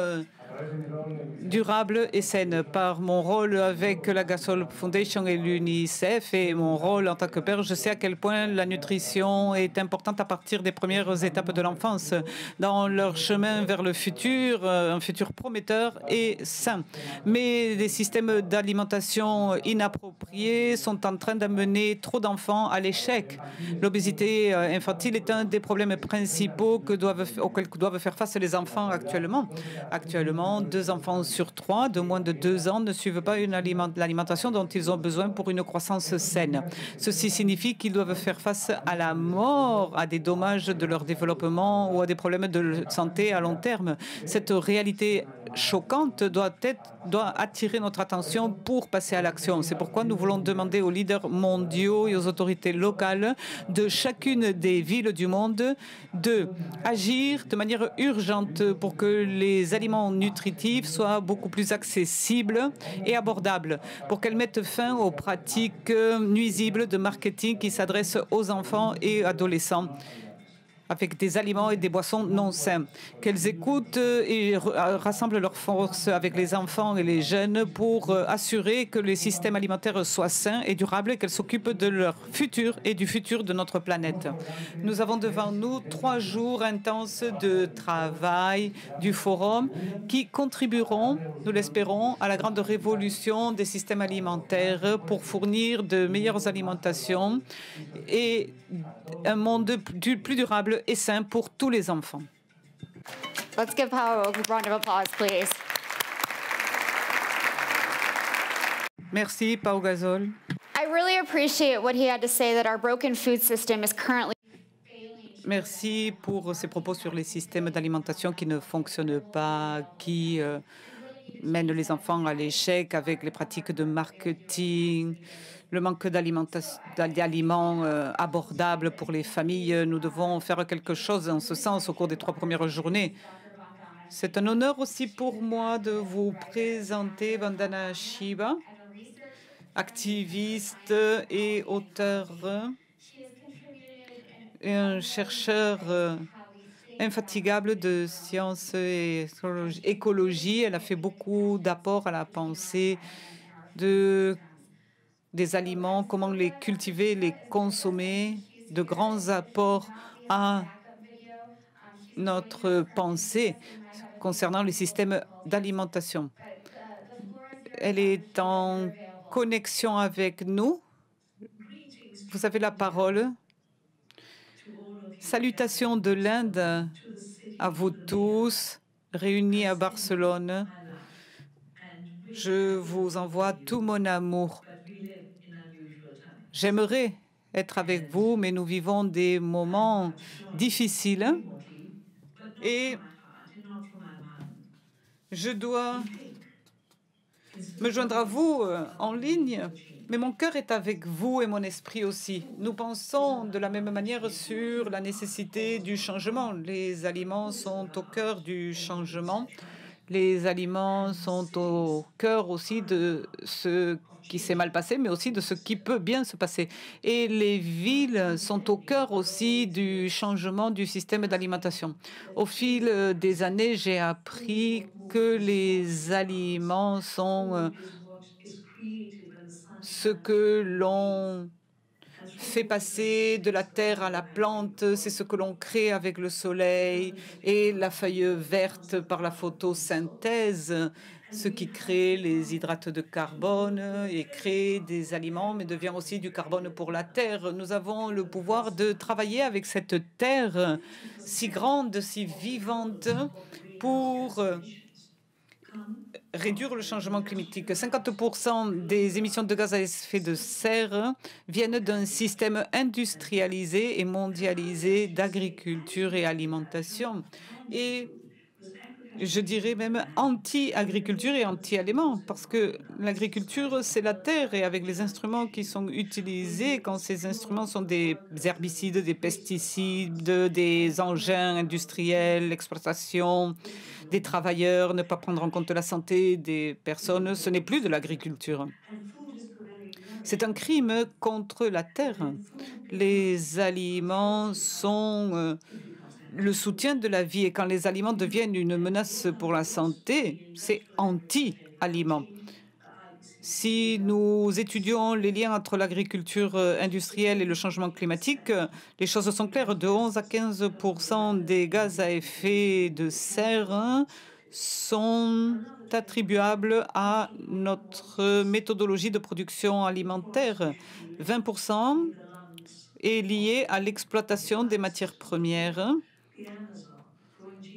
durable et saine. Par mon rôle avec la Gasol Foundation et l'UNICEF et mon rôle en tant que père, je sais à quel point la nutrition est importante à partir des premières étapes de l'enfance dans leur chemin vers le futur, un futur prometteur et sain. Mais les systèmes d'alimentation inappropriés sont en train d'amener trop d'enfants à l'échec. L'obésité infantile est un des problèmes principaux auxquels doivent faire face les enfants actuellement. Actuellement, 2 enfants sur 3 de moins de 2 ans ne suivent pas l'alimentation dont ils ont besoin pour une croissance saine. Ceci signifie qu'ils doivent faire face à la mort, à des dommages de leur développement ou à des problèmes de santé à long terme. Cette réalité choquante doit attirer notre attention pour passer à l'action. C'est pourquoi nous voulons demander aux leaders mondiaux et aux autorités locales de chacune des villes du monde d'agir de manière urgente pour que les aliments nutritifs soient beaucoup plus accessibles et abordables, pour qu'elles mettent fin aux pratiques nuisibles de marketing qui s'adressent aux enfants et adolescents avec des aliments et des boissons non sains, qu'elles écoutent et rassemblent leurs forces avec les enfants et les jeunes pour assurer que les systèmes alimentaires soient sains et durables et qu'elles s'occupent de leur futur et du futur de notre planète. Nous avons devant nous 3 jours intenses de travail du Forum qui contribueront, nous l'espérons, à la grande révolution des systèmes alimentaires pour fournir de meilleures alimentations et un monde plus durable et sain pour tous les enfants. Let's give Pau a round of applause, please. Merci, Pau Gasol. I really appreciate what he had to say that our broken food system is currently. Merci pour ces propos sur les systèmes d'alimentation qui ne fonctionnent pas, qui mènent les enfants à l'échec avec les pratiques de marketing, le manque d'aliments abordables pour les familles. Nous devons faire quelque chose en ce sens au cours des 3 premières journées. C'est un honneur aussi pour moi de vous présenter Vandana Shiva, activiste et auteur, et un chercheur infatigable de sciences et écologie. Elle a fait beaucoup d'apports à la pensée des aliments, comment les cultiver, les consommer, de grands apports à notre pensée concernant les systèmes d'alimentation. Elle est en connexion avec nous. Vous avez la parole. Salutations de l'Inde à vous tous, réunis à Barcelone. Je vous envoie tout mon amour. J'aimerais être avec vous, mais nous vivons des moments difficiles et Je dois me joindre à vous en ligne, mais mon cœur est avec vous et mon esprit aussi. Nous pensons de la même manière sur la nécessité du changement. Les aliments sont au cœur du changement. Les aliments sont au cœur aussi de ce qui s'est mal passé, mais aussi de ce qui peut bien se passer. Et les villes sont au cœur aussi du changement du système d'alimentation. Au fil des années, j'ai appris que les aliments sont ce que l'on fait passer de la terre à la plante, c'est ce que l'on crée avec le soleil et la feuille verte par la photosynthèse, ce qui crée les hydrates de carbone et crée des aliments, mais devient aussi du carbone pour la terre. Nous avons le pouvoir de travailler avec cette terre si grande, si vivante, pour réduire le changement climatique. 50% des émissions de gaz à effet de serre viennent d'un système industrialisé et mondialisé d'agriculture et alimentation. Et je dirais même anti-agriculture et anti-aliments, parce que l'agriculture, c'est la terre, et avec les instruments qui sont utilisés, quand ces instruments sont des herbicides, des pesticides, des engins industriels, l'exploitation des travailleurs, ne pas prendre en compte la santé des personnes, ce n'est plus de l'agriculture. C'est un crime contre la terre. Les aliments sont le soutien de la vie, et quand les aliments deviennent une menace pour la santé, c'est anti-aliments. Si nous étudions les liens entre l'agriculture industrielle et le changement climatique, les choses sont claires. De 11 à 15% des gaz à effet de serre sont attribuables à notre méthodologie de production alimentaire. 20% est lié à l'exploitation des matières premières,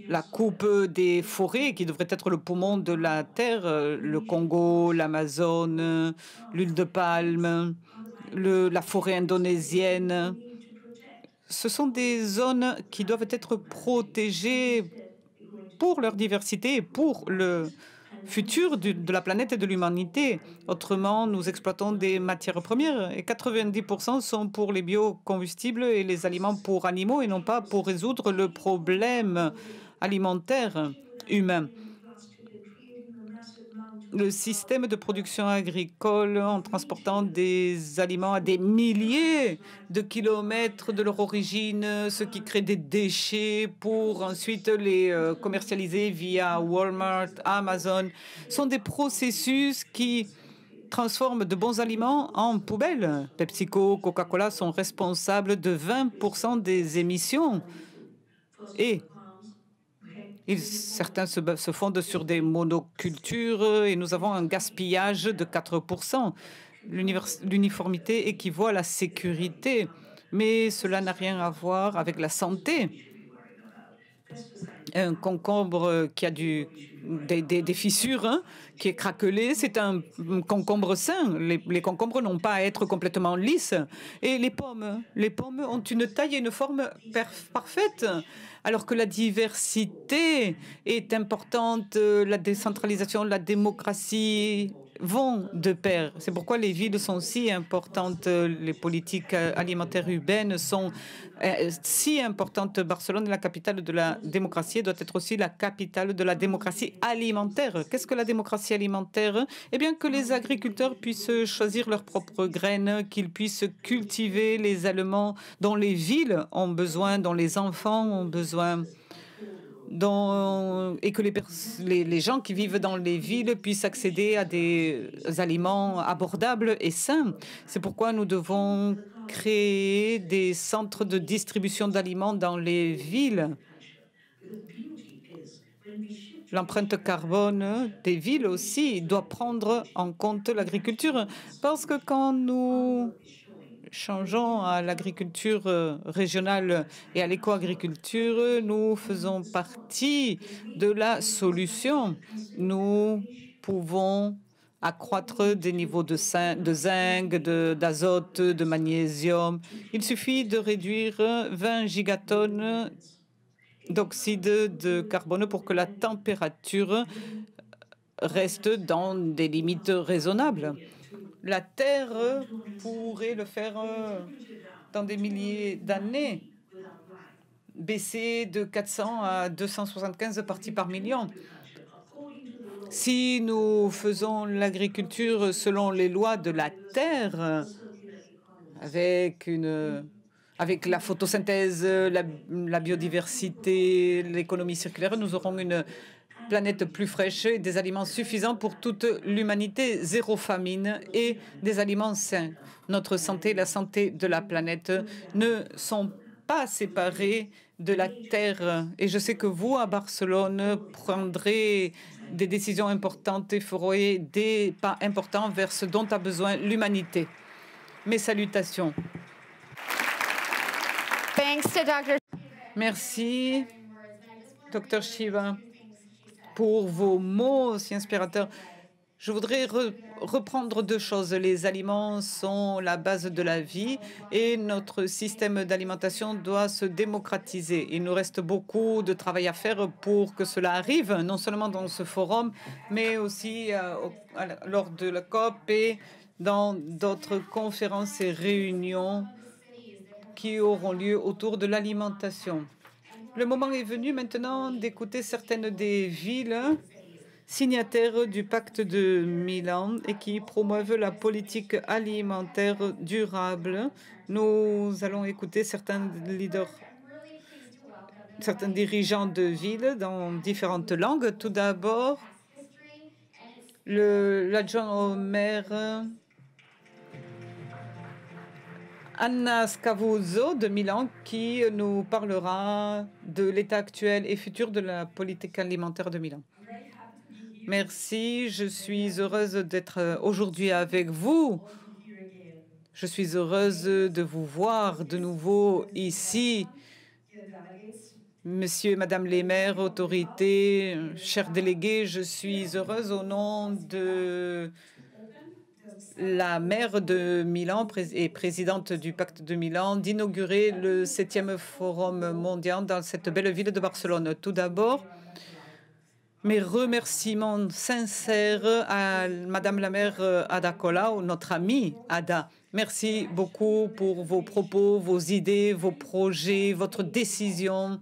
la coupe des forêts, qui devrait être le poumon de la terre, le Congo, l'Amazone, l'huile de palme, la forêt indonésienne. Ce sont des zones qui doivent être protégées pour leur diversité et pour le futur de la planète et de l'humanité. Autrement, nous exploitons des matières premières, et 90% sont pour les biocombustibles et les aliments pour animaux, et non pas pour résoudre le problème alimentaire humain. Le système de production agricole, en transportant des aliments à des milliers de kilomètres de leur origine, ce qui crée des déchets pour ensuite les commercialiser via Walmart, Amazon, sont des processus qui transforment de bons aliments en poubelles. PepsiCo, Coca-Cola sont responsables de 20% des émissions, et certains se fondent sur des monocultures, et nous avons un gaspillage de 4%. L'uniformité équivaut à la sécurité, mais cela n'a rien à voir avec la santé. Un concombre qui a des fissures, qui est craquelé, c'est un concombre sain. Les concombres n'ont pas à être complètement lisses. Et les pommes ont une taille et une forme parfaite. Alors que la diversité est importante, la décentralisation, la démocratie vont de pair. C'est pourquoi les villes sont si importantes, les politiques alimentaires urbaines sont si importantes. Barcelone est la capitale de la démocratie et doit être aussi la capitale de la démocratie alimentaire. Qu'est-ce que la démocratie alimentaire? Eh bien, que les agriculteurs puissent choisir leurs propres graines, qu'ils puissent cultiver les aliments dont les villes ont besoin, dont les enfants ont besoin, et que les gens qui vivent dans les villes puissent accéder à des aliments abordables et sains. C'est pourquoi nous devons créer des centres de distribution d'aliments dans les villes. L'empreinte carbone des villes aussi doit prendre en compte l'agriculture, parce que quand nous changeons à l'agriculture régionale et à l'éco-agriculture, nous faisons partie de la solution. Nous pouvons accroître des niveaux de zinc, d'azote, de magnésium. Il suffit de réduire 20 gigatonnes d'oxyde de carbone pour que la température reste dans des limites raisonnables. La Terre pourrait le faire dans des milliers d'années, baisser de 400 à 275 parties par million. Si nous faisons l'agriculture selon les lois de la Terre, avec la photosynthèse, la biodiversité, l'économie circulaire, nous aurons une planète plus fraîche et des aliments suffisants pour toute l'humanité, zéro famine et des aliments sains. Notre santé et la santé de la planète ne sont pas séparées de la Terre. Et je sais que vous, à Barcelone, prendrez des décisions importantes et ferez des pas importants vers ce dont a besoin l'humanité. Mes salutations. Thanks to Dr. Merci, Dr. Shiva, pour vos mots si inspirateurs. Je voudrais reprendre deux choses. Les aliments sont la base de la vie et notre système d'alimentation doit se démocratiser. Il nous reste beaucoup de travail à faire pour que cela arrive, non seulement dans ce forum, mais aussi lors de la COP et dans d'autres conférences et réunions qui auront lieu autour de l'alimentation. Le moment est venu maintenant d'écouter certaines des villes signataires du pacte de Milan et qui promeuvent la politique alimentaire durable. Nous allons écouter certains leaders, certains dirigeants de villes dans différentes langues. Tout d'abord, l'adjoint au maire Anna Scavuzzo de Milan qui nous parlera de l'état actuel et futur de la politique alimentaire de Milan. Merci, je suis heureuse d'être aujourd'hui avec vous. Je suis heureuse de vous voir de nouveau ici. Monsieur et Madame les maires, autorités, chers délégués, je suis heureuse au nom de la maire de Milan et présidente du Pacte de Milan d'inaugurer le 7e Forum mondial dans cette belle ville de Barcelone. Tout d'abord, mes remerciements sincères à Madame la maire Ada Colau, notre amie Ada. Merci beaucoup pour vos propos, vos idées, vos projets, votre décision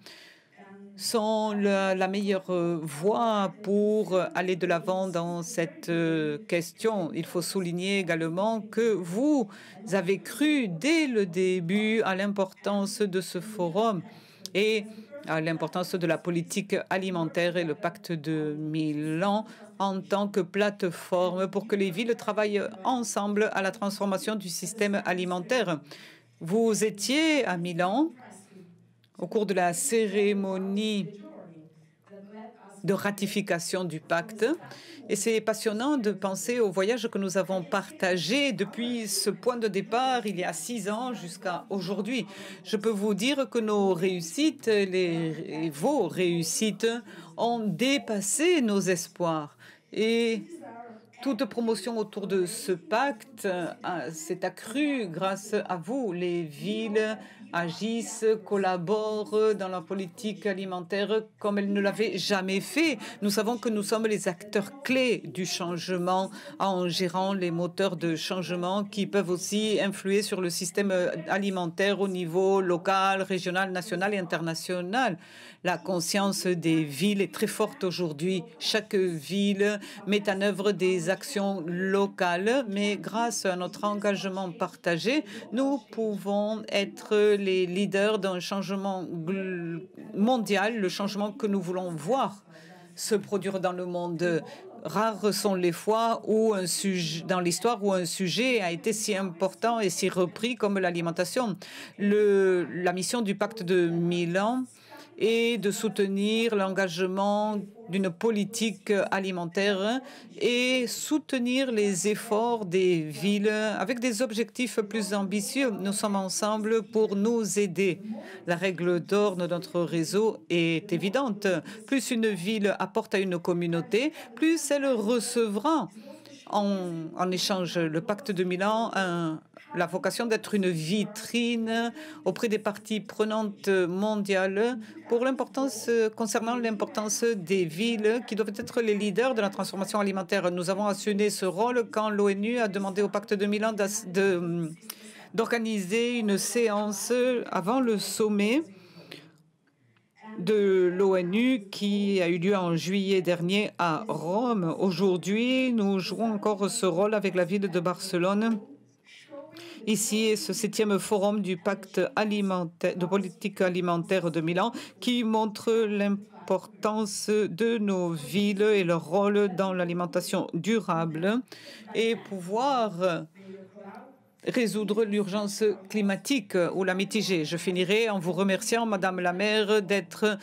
sont la meilleure voie pour aller de l'avant dans cette question. Il faut souligner également que vous avez cru dès le début à l'importance de ce forum et à l'importance de la politique alimentaire et le pacte de Milan en tant que plateforme pour que les villes travaillent ensemble à la transformation du système alimentaire. Vous étiez à Milan au cours de la cérémonie de ratification du pacte. Et c'est passionnant de penser au voyage que nous avons partagé depuis ce point de départ, il y a 6 ans, jusqu'à aujourd'hui. Je peux vous dire que nos réussites, vos réussites, ont dépassé nos espoirs. Et toute promotion autour de ce pacte s'est accrue grâce à vous. Les villes agissent, collaborent dans la politique alimentaire comme elles ne l'avaient jamais fait. Nous savons que nous sommes les acteurs clés du changement en gérant les moteurs de changement qui peuvent aussi influer sur le système alimentaire au niveau local, régional, national et international. La conscience des villes est très forte aujourd'hui. Chaque ville met en œuvre des actions locales, mais grâce à notre engagement partagé, nous pouvons être les leaders d'un changement mondial, le changement que nous voulons voir se produire dans le monde. Rares sont les fois où un sujet, dans l'histoire où un sujet a été si important et si repris comme l'alimentation. La mission du pacte de Milan et de soutenir l'engagement d'une politique alimentaire et soutenir les efforts des villes avec des objectifs plus ambitieux. Nous sommes ensemble pour nous aider. La règle d'or de notre réseau est évidente. Plus une ville apporte à une communauté, plus elle recevra en échange. Le pacte de Milan la vocation d'être une vitrine auprès des parties prenantes mondiales concernant l'importance des villes qui doivent être les leaders de la transformation alimentaire. Nous avons assumé ce rôle quand l'ONU a demandé au Pacte de Milan d'organiser une séance avant le sommet de l'ONU qui a eu lieu en juillet dernier à Rome. Aujourd'hui, nous jouons encore ce rôle avec la ville de Barcelone. Ici, ce 7e forum du pacte alimentaire, de politique alimentaire de Milan qui montre l'importance de nos villes et leur rôle dans l'alimentation durable et pouvoir résoudre l'urgence climatique ou la mitiger. Je finirai en vous remerciant, Madame la maire, d'être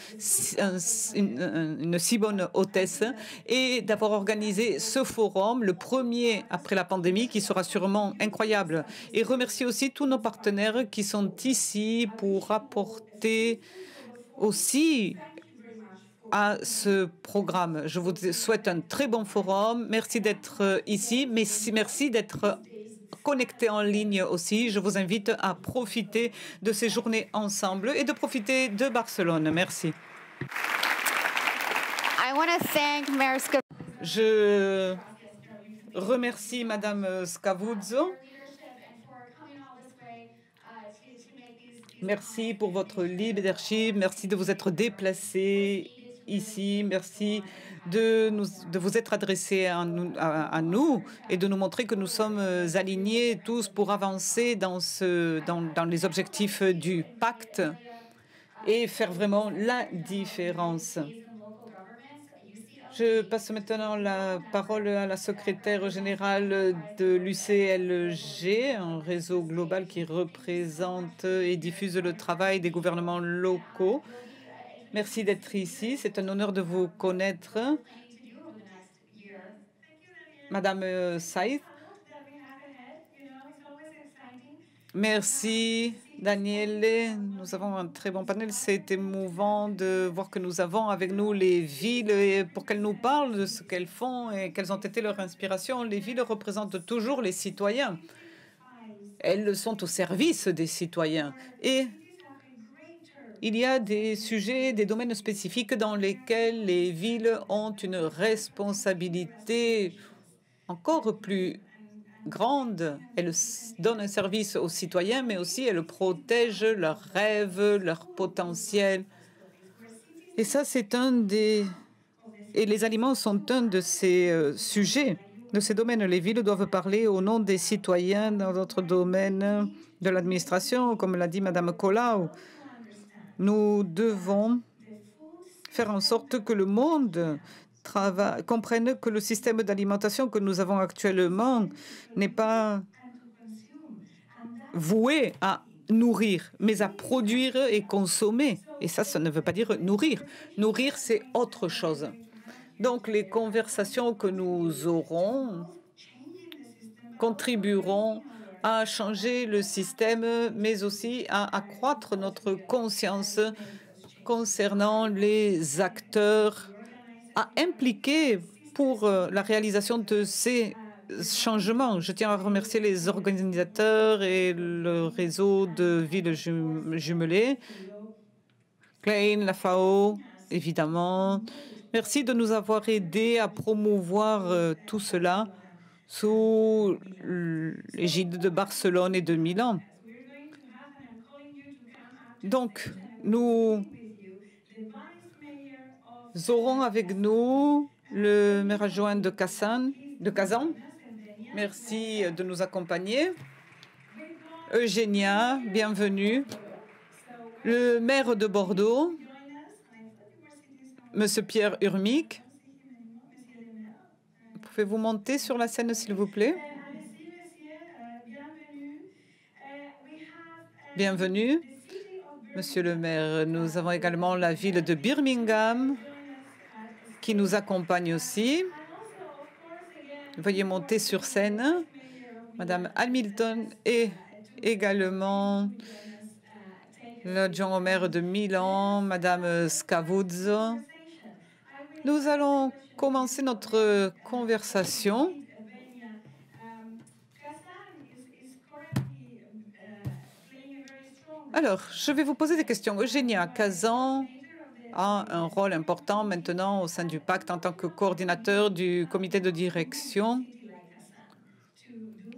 une si bonne hôtesse et d'avoir organisé ce forum, le premier après la pandémie, qui sera sûrement incroyable. Et remercier aussi tous nos partenaires qui sont ici pour apporter aussi à ce programme. Je vous souhaite un très bon forum. Merci d'être ici, mais merci d'être connectés en ligne aussi. Je vous invite à profiter de ces journées ensemble et de profiter de Barcelone. Merci. Je remercie Madame Scavuzzo. Merci pour votre leadership. Merci de vous être déplacé ici. Merci de vous être adressé à nous et de nous montrer que nous sommes alignés tous pour avancer dans les objectifs du pacte et faire vraiment la différence. Je passe maintenant la parole à la secrétaire générale de l'UCLG, un réseau global qui représente et diffuse le travail des gouvernements locaux. Merci d'être ici. C'est un honneur de vous connaître. Madame Saïd. Merci, Daniele. Nous avons un très bon panel. C'est émouvant de voir que nous avons avec nous les villes et pour qu'elles nous parlent de ce qu'elles font et quelles ont été leurs inspirations. Les villes représentent toujours les citoyens. Elles sont au service des citoyens. Et il y a des sujets, des domaines spécifiques dans lesquels les villes ont une responsabilité encore plus grande. Elles donnent un service aux citoyens, mais aussi elles protègent leurs rêves, leur potentiel. Et ça, c'est Et les aliments sont un de ces sujets, de ces domaines. Les villes doivent parler au nom des citoyens dans d'autres domaines de l'administration, comme l'a dit Madame Colau. Nous devons faire en sorte que le monde comprenne que le système d'alimentation que nous avons actuellement n'est pas voué à nourrir, mais à produire et consommer. Et ça ne veut pas dire nourrir. Nourrir, c'est autre chose. Donc, les conversations que nous aurons contribueront à changer le système, mais aussi à accroître notre conscience concernant les acteurs à impliquer pour la réalisation de ces changements. Je tiens à remercier les organisateurs et le réseau de villes jumelées, Klein, la FAO, évidemment. Merci de nous avoir aidés à promouvoir tout cela sous l'égide de Barcelone et de Milan. Donc, nous aurons avec nous le maire adjoint de Kazan. Merci de nous accompagner. Eugénia, bienvenue. Le maire de Bordeaux, Monsieur Pierre Urmic. Pouvez-vous monter sur la scène, s'il vous plaît? Bienvenue, Monsieur le maire. Nous avons également la ville de Birmingham qui nous accompagne aussi. Veuillez monter sur scène. Madame Hamilton et également l'adjoint au maire de Milan, Madame Scavuzzo. Nous allons commencer notre conversation. Alors, je vais vous poser des questions. Eugénia, Kazan a un rôle important maintenant au sein du pacte en tant que coordinateur du comité de direction.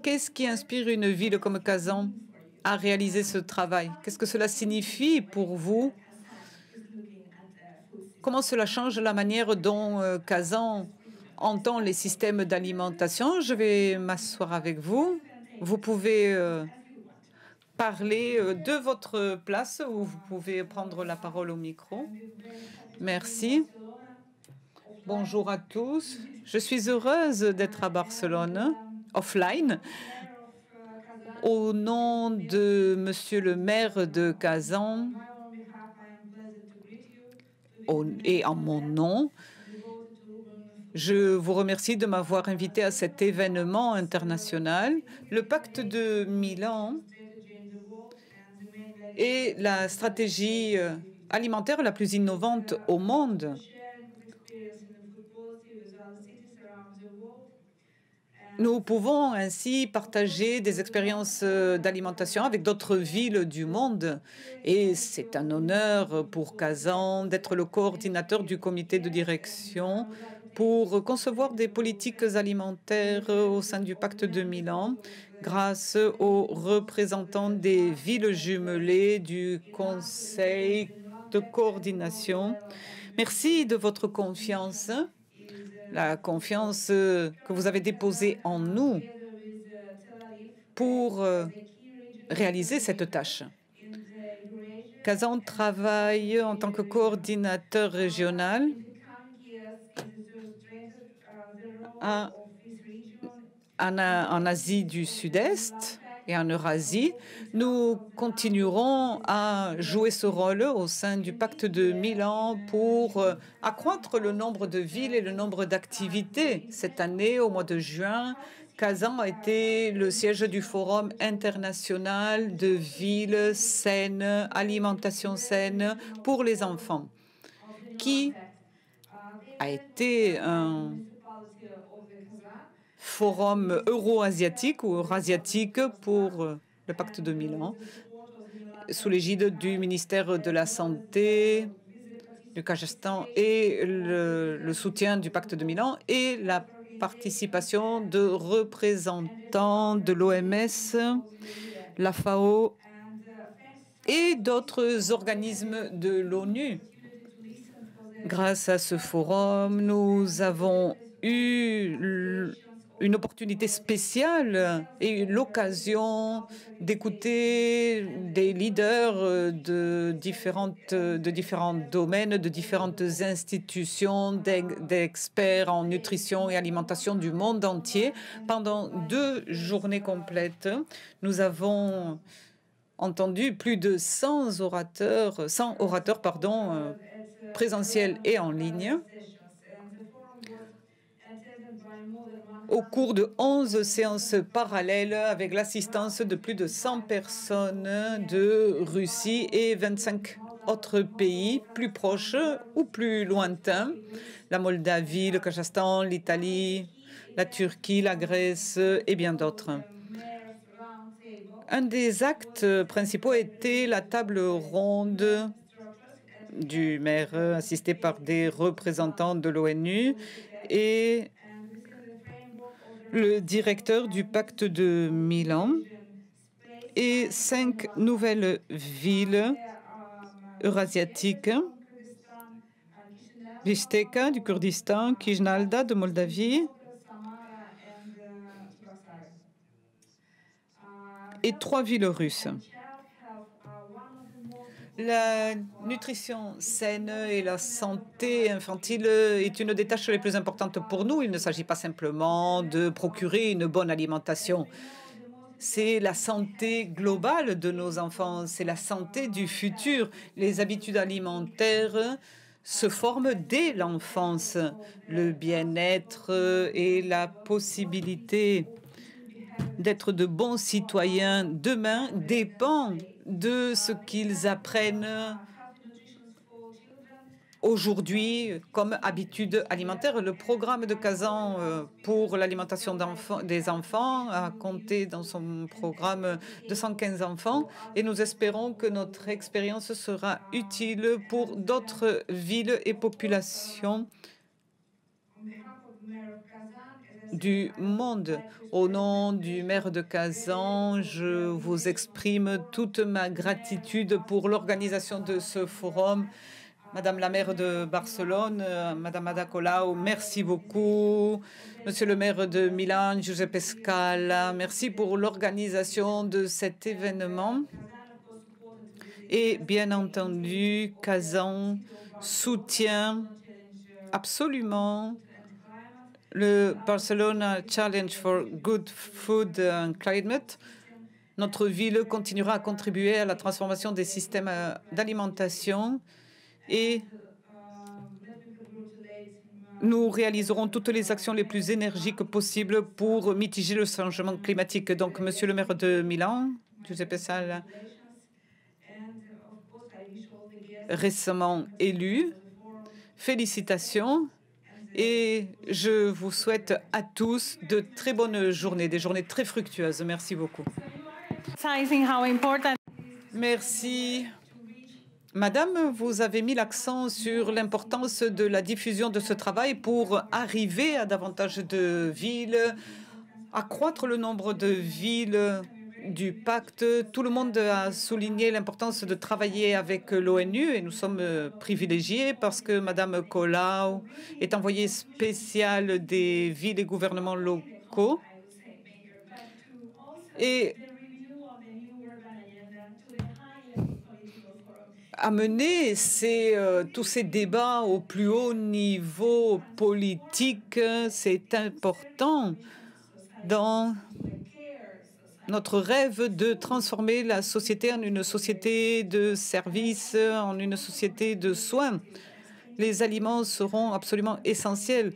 Qu'est-ce qui inspire une ville comme Kazan à réaliser ce travail? Qu'est-ce que cela signifie pour vous? Comment cela change la manière dont Kazan entend les systèmes d'alimentation? Je vais m'asseoir avec vous. Vous pouvez parler de votre place ou vous pouvez prendre la parole au micro. Merci. Bonjour à tous. Je suis heureuse d'être à Barcelone, offline, au nom de Monsieur le maire de Kazan et en mon nom. Je vous remercie de m'avoir invité à cet événement international. Le pacte de Milan est la stratégie alimentaire la plus innovante au monde. Nous pouvons ainsi partager des expériences d'alimentation avec d'autres villes du monde. Et c'est un honneur pour Kazan d'être le coordinateur du comité de direction pour concevoir des politiques alimentaires au sein du pacte de Milan grâce aux représentants des villes jumelées du Conseil de coordination. Merci de votre confiance. La confiance que vous avez déposée en nous pour réaliser cette tâche. Kazan travaille en tant que coordinateur régional en Asie du Sud-Est et en Eurasie. Nous continuerons à jouer ce rôle au sein du pacte de Milan pour accroître le nombre de villes et le nombre d'activités. Cette année, au mois de juin, Kazan a été le siège du Forum international de villes saines, alimentation saine pour les enfants, qui a été un forum euro-asiatique ou eurasiatique pour le pacte de Milan, sous l'égide du ministère de la Santé du Kazakhstan et le soutien du pacte de Milan et la participation de représentants de l'OMS, la FAO et d'autres organismes de l'ONU. Grâce à ce forum, nous avons eu une opportunité spéciale et l'occasion d'écouter des leaders de différents domaines, de différentes institutions, d'experts en nutrition et alimentation du monde entier. Pendant 2 journées complètes, nous avons entendu plus de 100 orateurs présentiels et en ligne, au cours de 11 séances parallèles avec l'assistance de plus de 100 personnes de Russie et 25 autres pays plus proches ou plus lointains, la Moldavie, le Kazakhstan, l'Italie, la Turquie, la Grèce et bien d'autres. Un des actes principaux était la table ronde du maire, assistée par des représentants de l'ONU et le directeur du pacte de Milan et 5 nouvelles villes eurasiatiques, Bishkek du Kurdistan, Kijnalda de Moldavie et 3 villes russes. La nutrition saine et la santé infantile est une des tâches les plus importantes pour nous. Il ne s'agit pas simplement de procurer une bonne alimentation. C'est la santé globale de nos enfants, c'est la santé du futur. Les habitudes alimentaires se forment dès l'enfance. Le bien-être et la possibilité d'être de bons citoyens demain dépend de ce qu'ils apprennent aujourd'hui comme habitude alimentaire. Le programme de Kazan pour l'alimentation des enfants a compté dans son programme 215 enfants et nous espérons que notre expérience sera utile pour d'autres villes et populations du monde. Au nom du maire de Kazan, je vous exprime toute ma gratitude pour l'organisation de ce forum. Madame la maire de Barcelone, Madame Ada Colau, merci beaucoup. Monsieur le maire de Milan, Giuseppe Scala, merci pour l'organisation de cet événement. Et bien entendu, Kazan soutient absolument le Barcelona Challenge for Good Food and Climate. Notre ville continuera à contribuer à la transformation des systèmes d'alimentation et nous réaliserons toutes les actions les plus énergiques possibles pour mitiger le changement climatique. Donc, Monsieur le maire de Milan, Giuseppe Scala, récemment élu, félicitations. Et je vous souhaite à tous de très bonnes journées, des journées très fructueuses. Merci beaucoup. Merci. Madame, vous avez mis l'accent sur l'importance de la diffusion de ce travail pour arriver à davantage de villes, accroître le nombre de villes du pacte. Tout le monde a souligné l'importance de travailler avec l'ONU et nous sommes privilégiés parce que Madame Colau est envoyée spéciale des villes et gouvernements locaux. Et amener tous ces débats au plus haut niveau politique, c'est important dans notre rêve de transformer la société en une société de services, en une société de soins. Les aliments seront absolument essentiels.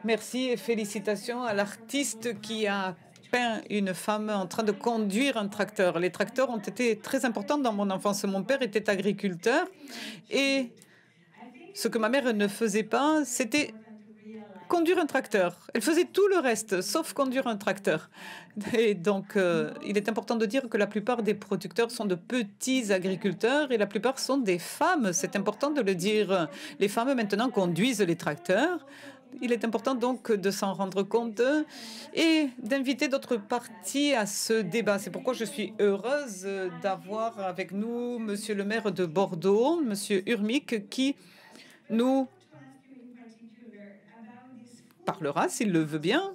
Merci et félicitations à l'artiste qui a peint une femme en train de conduire un tracteur. Les tracteurs ont été très importants dans mon enfance. Mon père était agriculteur et ce que ma mère ne faisait pas, c'était conduire un tracteur. Elle faisait tout le reste, sauf conduire un tracteur. Et donc, il est important de dire que la plupart des producteurs sont de petits agriculteurs et la plupart sont des femmes. C'est important de le dire. Les femmes, maintenant, conduisent les tracteurs. Il est important donc de s'en rendre compte et d'inviter d'autres parties à ce débat. C'est pourquoi je suis heureuse d'avoir avec nous Monsieur le maire de Bordeaux, Monsieur Urmic, qui nous parlera, s'il le veut bien.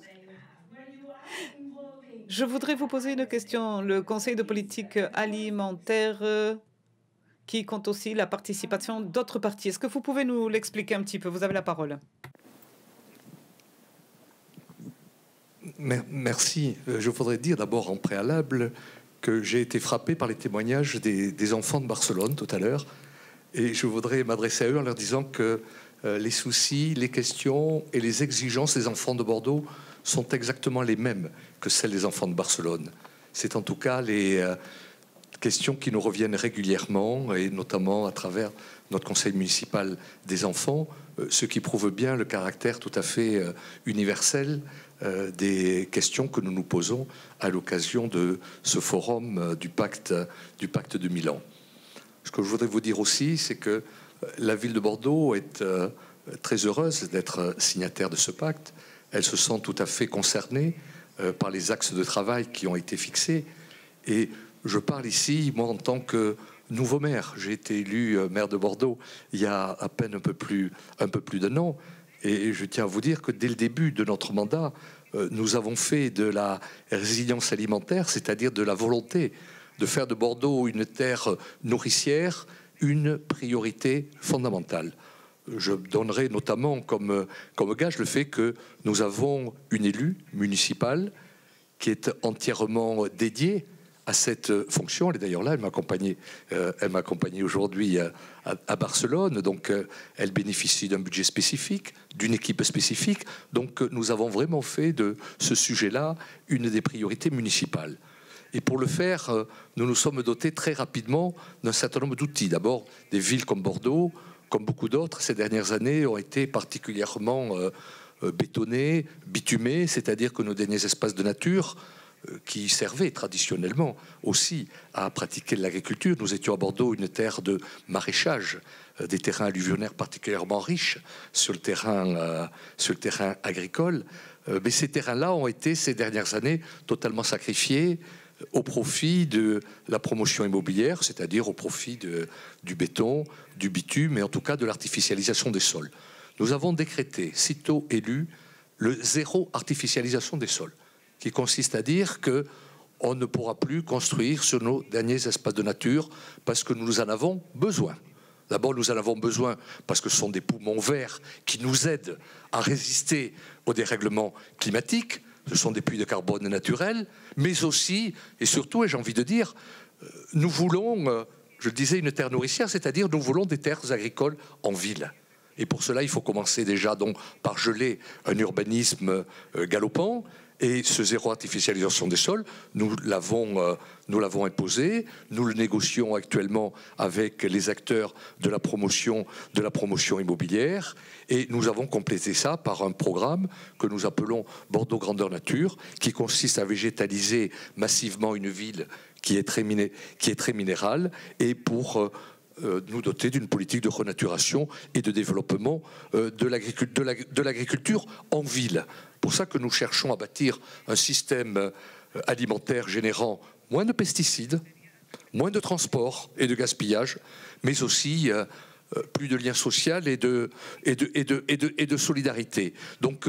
Je voudrais vous poser une question. Le Conseil de politique alimentaire qui compte aussi la participation d'autres partis. Est-ce que vous pouvez nous l'expliquer un petit peu? Vous avez la parole. Merci. Je voudrais dire d'abord en préalable que j'ai été frappé par les témoignages des enfants de Barcelone tout à l'heure. Et je voudrais m'adresser à eux en leur disant que les soucis, les questions et les exigences des enfants de Bordeaux sont exactement les mêmes que celles des enfants de Barcelone. C'est en tout cas les questions qui nous reviennent régulièrement, et notamment à travers notre conseil municipal des enfants, ce qui prouve bien le caractère tout à fait universel des questions que nous nous posons à l'occasion de ce forum du pacte de Milan. Ce que je voudrais vous dire aussi, c'est que la ville de Bordeaux est très heureuse d'être signataire de ce pacte. Elle se sent tout à fait concernée par les axes de travail qui ont été fixés. Et je parle ici, moi, en tant que nouveau maire. J'ai été élu maire de Bordeaux il y a à peine un peu plus d'un an. Et je tiens à vous dire que dès le début de notre mandat, nous avons fait de la résilience alimentaire, c'est-à-dire de la volonté de faire de Bordeaux une terre nourricière, une priorité fondamentale. Je donnerai notamment comme gage le fait que nous avons une élue municipale qui est entièrement dédiée à cette fonction. Elle est d'ailleurs là, elle m'accompagnait aujourd'hui à Barcelone, donc elle bénéficie d'un budget spécifique, d'une équipe spécifique, donc nous avons vraiment fait de ce sujet-là une des priorités municipales. Et pour le faire, nous nous sommes dotés très rapidement d'un certain nombre d'outils. D'abord, des villes comme Bordeaux comme beaucoup d'autres, ces dernières années ont été particulièrement bétonnées, bitumées, c'est-à-dire que nos derniers espaces de nature, qui servaient traditionnellement aussi à pratiquer de l'agriculture. Nous étions à Bordeaux une terre de maraîchage, des terrains alluvionnaires particulièrement riches sur le terrain agricole. Mais ces terrains-là ont été, ces dernières années, totalement sacrifiés au profit de la promotion immobilière, c'est-à-dire au profit du béton, du bitume, et en tout cas de l'artificialisation des sols. Nous avons décrété, sitôt élu, le zéro artificialisation des sols, qui consiste à dire qu'on ne pourra plus construire sur nos derniers espaces de nature parce que nous en avons besoin. D'abord, nous en avons besoin parce que ce sont des poumons verts qui nous aident à résister au dérèglement climatique. Ce sont des puits de carbone naturels, mais aussi, et surtout, et j'ai envie de dire, nous voulons, je le disais, une terre nourricière, c'est-à-dire nous voulons des terres agricoles en ville. Et pour cela, il faut commencer déjà donc par geler un urbanisme galopant. Et ce zéro artificialisation des sols, nous l'avons imposé. Nous le négocions actuellement avec les acteurs de la promotion immobilière. Et nous avons complété ça par un programme que nous appelons Bordeaux Grandeur Nature, qui consiste à végétaliser massivement une ville qui est très minérale, et pour nous doter d'une politique de renaturation et de développement de l'agriculture en ville. Pour ça que nous cherchons à bâtir un système alimentaire générant moins de pesticides, moins de transport et de gaspillage, mais aussi plus de lien social et de solidarité. Donc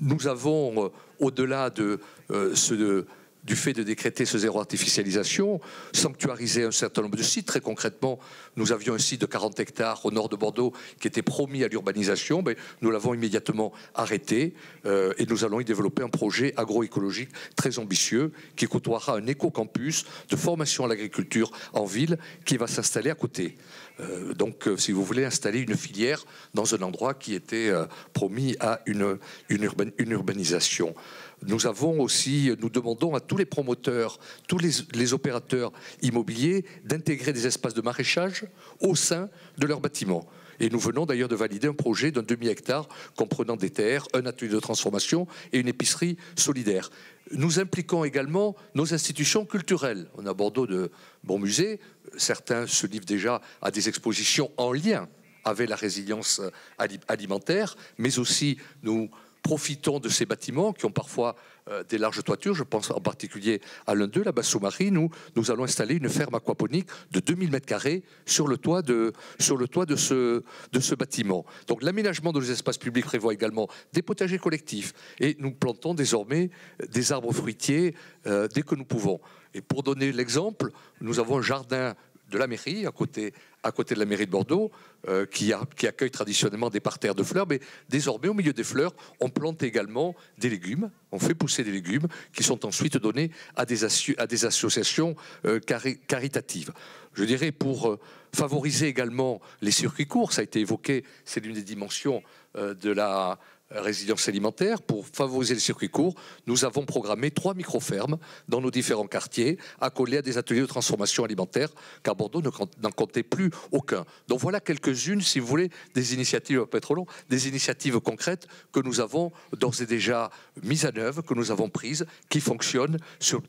nous avons, au-delà du fait de décréter ce zéro artificialisation, sanctuariser un certain nombre de sites. Très concrètement, nous avions un site de 40 hectares au nord de Bordeaux qui était promis à l'urbanisation. Mais nous l'avons immédiatement arrêté et nous allons y développer un projet agroécologique très ambitieux qui côtoiera un éco-campus de formation à l'agriculture en ville qui va s'installer à côté. Donc, si vous voulez, installer une filière dans un endroit qui était promis à une urbanisation. Nous demandons à tous les promoteurs, tous les opérateurs immobiliers d'intégrer des espaces de maraîchage au sein de leurs bâtiments. Et nous venons d'ailleurs de valider un projet d'un demi-hectare comprenant des terres, un atelier de transformation et une épicerie solidaire. Nous impliquons également nos institutions culturelles. On a à Bordeaux de bons musées. Certains se livrent déjà à des expositions en lien avec la résilience alimentaire, mais aussi nous profitons de ces bâtiments qui ont parfois des larges toitures. Je pense en particulier à l'un d'eux, la Basse-Sous-Marie. Nous allons installer une ferme aquaponique de 2000 m² sur le toit de ce bâtiment. Donc l'aménagement de nos espaces publics prévoit également des potagers collectifs. Et nous plantons désormais des arbres fruitiers dès que nous pouvons. Et pour donner l'exemple, nous avons un jardin de la mairie, à côté de la mairie de Bordeaux, qui accueille traditionnellement des parterres de fleurs, mais désormais, au milieu des fleurs, on plante également des légumes, on fait pousser des légumes qui sont ensuite donnés à des associations caritatives. Je dirais pour favoriser également les circuits courts, ça a été évoqué, c'est l'une des dimensions de la résilience alimentaire. Pour favoriser les circuits courts, nous avons programmé 3 micro-fermes dans nos différents quartiers, accolés à des ateliers de transformation alimentaire, car Bordeaux n'en comptait plus aucun. Donc voilà quelques-unes, si vous voulez, des initiatives, pas trop long, des initiatives concrètes que nous avons d'ores et déjà mises en œuvre, que nous avons prises, qui fonctionnent sur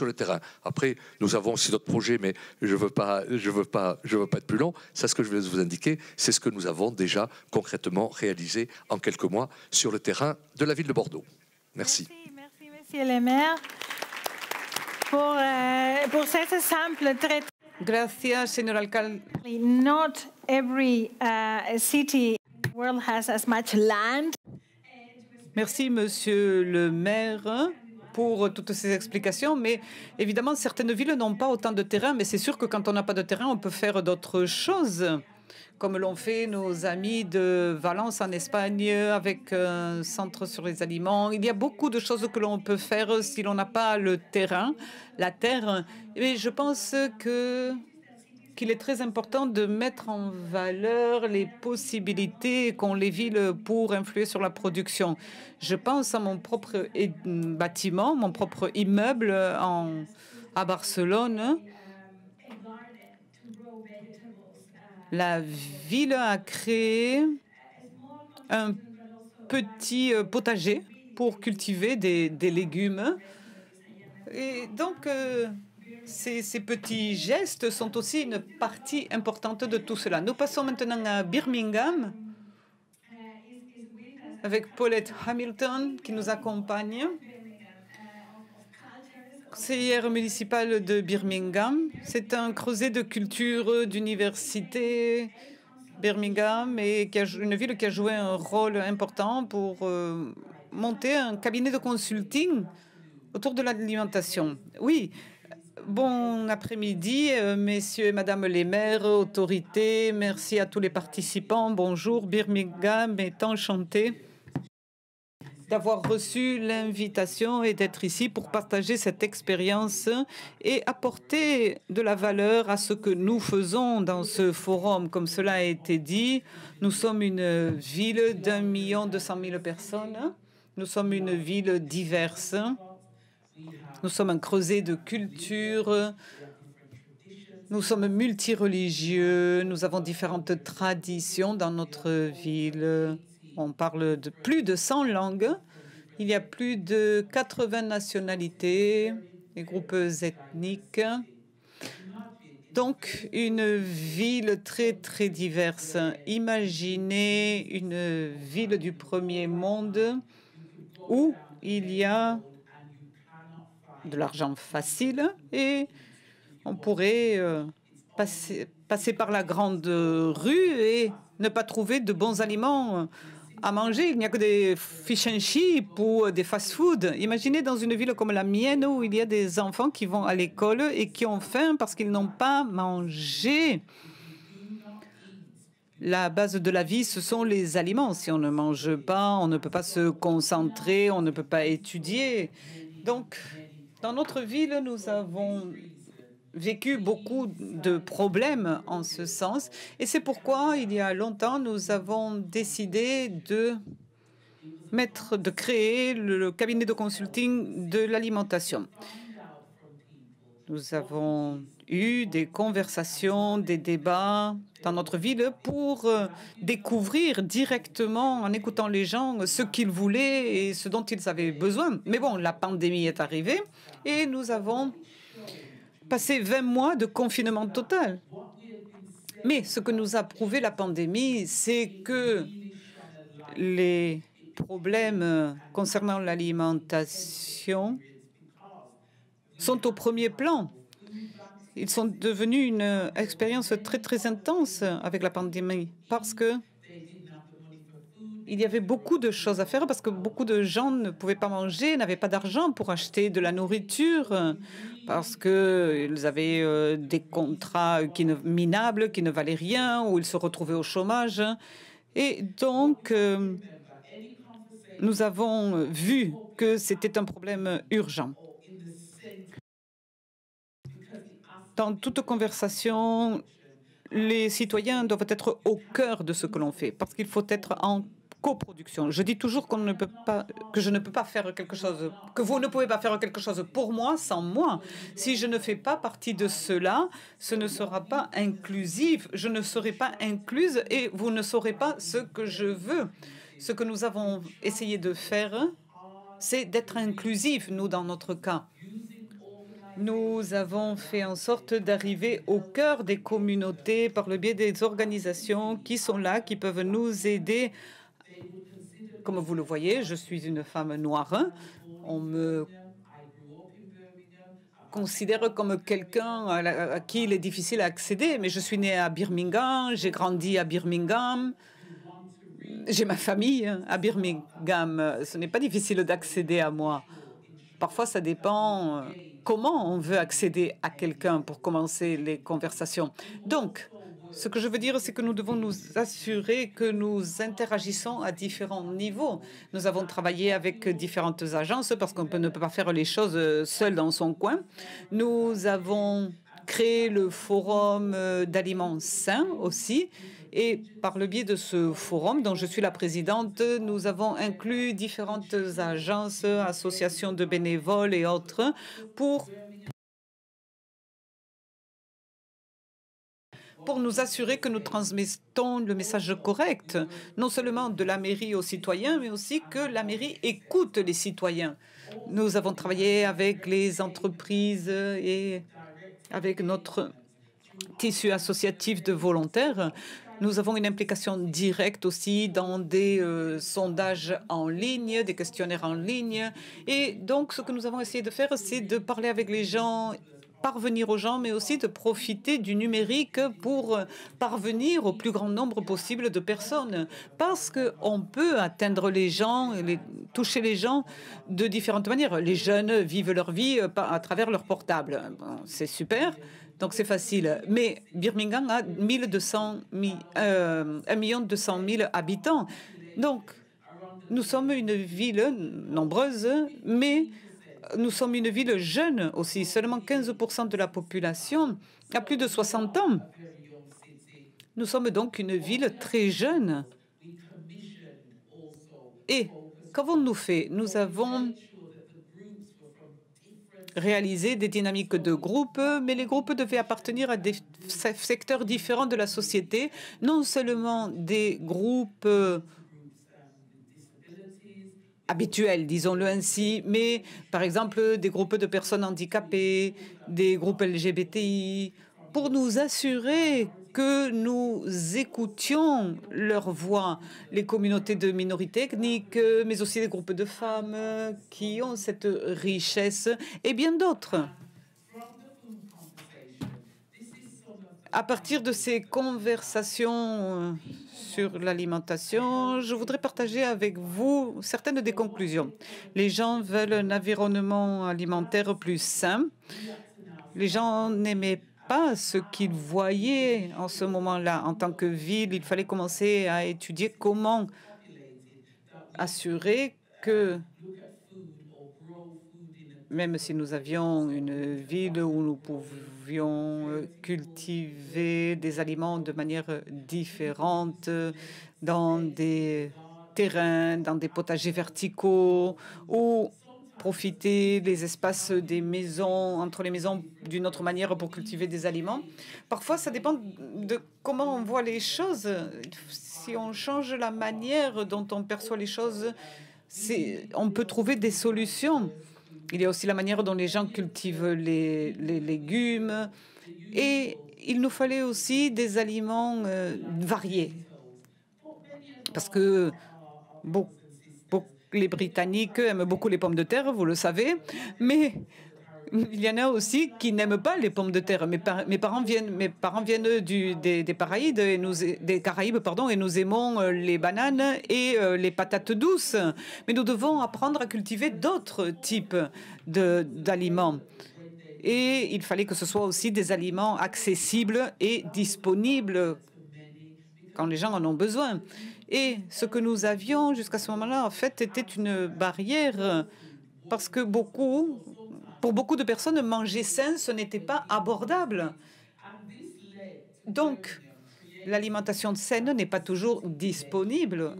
le terrain. Après, nous avons aussi d'autres projets, mais je veux pas être plus long. Ça, ce que je vais vous indiquer, c'est ce que nous avons déjà concrètement réalisé en quelques mois sur le terrain de la ville de Bordeaux. Merci. Merci, monsieur le maire, pour cet exemple très. Gracias, señor alcalde. Not every city in the world has as much land. Merci, monsieur le maire, pour toutes ces explications. Mais évidemment, certaines villes n'ont pas autant de terrain, mais c'est sûr que quand on n'a pas de terrain, on peut faire d'autres choses, comme l'ont fait nos amis de Valence en Espagne avec un centre sur les aliments. Il y a beaucoup de choses que l'on peut faire si l'on n'a pas le terrain, la terre. Et je pense qu'il est très important de mettre en valeur les possibilités qu'ont les villes pour influer sur la production. Je pense à mon propre bâtiment, mon propre immeuble à Barcelone. La ville a créé un petit potager pour cultiver des légumes. Et donc, ces petits gestes sont aussi une partie importante de tout cela. Nous passons maintenant à Birmingham avec Paulette Hamilton qui nous accompagne, conseillère municipale de Birmingham. C'est un creuset de culture d'université, Birmingham, et une ville qui a joué un rôle important pour monter un cabinet de consulting autour de l'alimentation. Oui, bon après-midi, messieurs et madame les maires, autorités, merci à tous les participants. Bonjour, Birmingham est enchantée d'avoir reçu l'invitation et d'être ici pour partager cette expérience et apporter de la valeur à ce que nous faisons dans ce forum. Comme cela a été dit, nous sommes une ville d'1 200 000 personnes. Nous sommes une ville diverse. Nous sommes un creuset de culture. Nous sommes multireligieux. Nous avons différentes traditions dans notre ville. On parle de plus de 100 langues. Il y a plus de 80 nationalités et groupes ethniques. Donc, une ville très, très diverse. Imaginez une ville du premier monde où il y a de l'argent facile et on pourrait passer par la grande rue et ne pas trouver de bons aliments à manger. Il n'y a que des fish and chips ou des fast-food. Imaginez dans une ville comme la mienne où il y a des enfants qui vont à l'école et qui ont faim parce qu'ils n'ont pas mangé. La base de la vie, ce sont les aliments. Si on ne mange pas, on ne peut pas se concentrer, on ne peut pas étudier. Donc, dans notre ville, nous avons vécu beaucoup de problèmes en ce sens. Et c'est pourquoi, il y a longtemps, nous avons décidé de créer le cabinet de consulting de l'alimentation. Nous avons eu des conversations, des débats dans notre ville pour découvrir directement, en écoutant les gens, ce qu'ils voulaient et ce dont ils avaient besoin. Mais bon, la pandémie est arrivée et nous avons passé 20 mois de confinement total. Mais ce que nous a prouvé la pandémie, c'est que les problèmes concernant l'alimentation sont au premier plan. Ils sont devenus une expérience très, très intense avec la pandémie parce que il y avait beaucoup de choses à faire parce que beaucoup de gens ne pouvaient pas manger, n'avaient pas d'argent pour acheter de la nourriture parce qu'ils avaient des contrats minables qui ne valaient rien ou ils se retrouvaient au chômage. Et donc, nous avons vu que c'était un problème urgent. Dans toute conversation, les citoyens doivent être au cœur de ce que l'on fait, parce qu'il faut être en coproduction. Je dis toujours que je ne peux pas faire quelque chose, que vous ne pouvez pas faire quelque chose pour moi sans moi. Si je ne fais pas partie de cela, ce ne sera pas inclusif. Je ne serai pas incluse et vous ne saurez pas ce que je veux. Ce que nous avons essayé de faire, c'est d'être inclusif, nous, dans notre cas. Nous avons fait en sorte d'arriver au cœur des communautés par le biais des organisations qui sont là, qui peuvent nous aider. Comme vous le voyez, je suis une femme noire. On me considère comme quelqu'un à qui il est difficile à accéder, mais je suis née à Birmingham, j'ai grandi à Birmingham, j'ai ma famille à Birmingham. Ce n'est pas difficile d'accéder à moi. Parfois, ça dépend comment on veut accéder à quelqu'un pour commencer les conversations. Donc, ce que je veux dire, c'est que nous devons nous assurer que nous interagissons à différents niveaux. Nous avons travaillé avec différentes agences parce qu'on ne peut pas faire les choses seul dans son coin. Nous avons créé le forum d'aliments sains aussi. Et par le biais de ce forum, dont je suis la présidente, nous avons inclus différentes agences, associations de bénévoles et autres pour pour nous assurer que nous transmettons le message correct, non seulement de la mairie aux citoyens, mais aussi que la mairie écoute les citoyens. Nous avons travaillé avec les entreprises et avec notre tissu associatif de volontaires. Nous avons une implication directe aussi dans des sondages en ligne, des questionnaires en ligne. Et donc, ce que nous avons essayé de faire, c'est de parler avec les gens, parvenir aux gens, mais aussi de profiter du numérique pour parvenir au plus grand nombre possible de personnes. Parce qu'on peut atteindre les gens, toucher les gens de différentes manières. Les jeunes vivent leur vie à travers leur portable. Bon, c'est super. Donc c'est facile. Mais Birmingham a 1 200 000 habitants. Donc nous sommes une ville nombreuse, mais nous sommes une ville jeune aussi. Seulement 15% de la population a plus de 60 ans. Nous sommes donc une ville très jeune. Et qu'avons-nous fait? Nous avons réaliser des dynamiques de groupes, mais les groupes devaient appartenir à des secteurs différents de la société, non seulement des groupes habituels, disons-le ainsi, mais par exemple des groupes de personnes handicapées, des groupes LGBTI, pour nous assurer que nous écoutions leur voix, les communautés de minorités ethniques, mais aussi les groupes de femmes qui ont cette richesse et bien d'autres. À partir de ces conversations sur l'alimentation, je voudrais partager avec vous certaines des conclusions. Les gens veulent un environnement alimentaire plus sain. Les gens n'aimaient pas ce qu'ils voyaient en ce moment-là. En tant que ville, il fallait commencer à étudier comment assurer que, même si nous avions une ville où nous pouvions cultiver des aliments de manière différente, dans des terrains, dans des potagers verticaux, ou profiter des espaces des maisons, entre les maisons, d'une autre manière pour cultiver des aliments. Parfois, ça dépend de comment on voit les choses. Si on change la manière dont on perçoit les choses, on peut trouver des solutions. Il y a aussi la manière dont les gens cultivent les légumes. Et il nous fallait aussi des aliments variés. Parce que les Britanniques aiment beaucoup les pommes de terre, vous le savez, mais il y en a aussi qui n'aiment pas les pommes de terre. Mes parents viennent des Caraïbes, et nous aimons les bananes et les patates douces. Mais nous devons apprendre à cultiver d'autres types d'aliments. Et il fallait que ce soit aussi des aliments accessibles et disponibles quand les gens en ont besoin. Et ce que nous avions jusqu'à ce moment-là, en fait, était une barrière parce que pour beaucoup de personnes, manger sain, ce n'était pas abordable. Donc, l'alimentation saine n'est pas toujours disponible.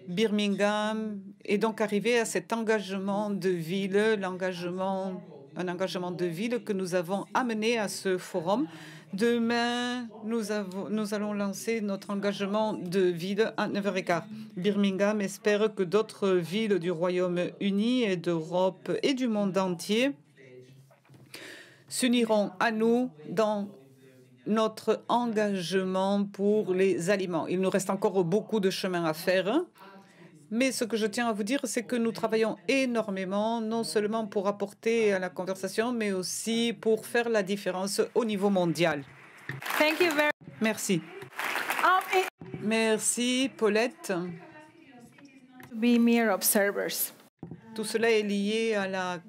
Birmingham est donc arrivé à cet engagement de ville, un engagement de ville que nous avons amené à ce forum. Demain, nous allons lancer notre engagement de ville à 9h15. Birmingham espère que d'autres villes du Royaume-Uni et d'Europe et du monde entier s'uniront à nous dans notre engagement pour les aliments. Il nous reste encore beaucoup de chemin à faire. Mais ce que je tiens à vous dire, c'est que nous travaillons énormément, non seulement pour apporter à la conversation, mais aussi pour faire la différence au niveau mondial. Merci. Merci, Paulette. Be mere observers. Tout cela est lié à la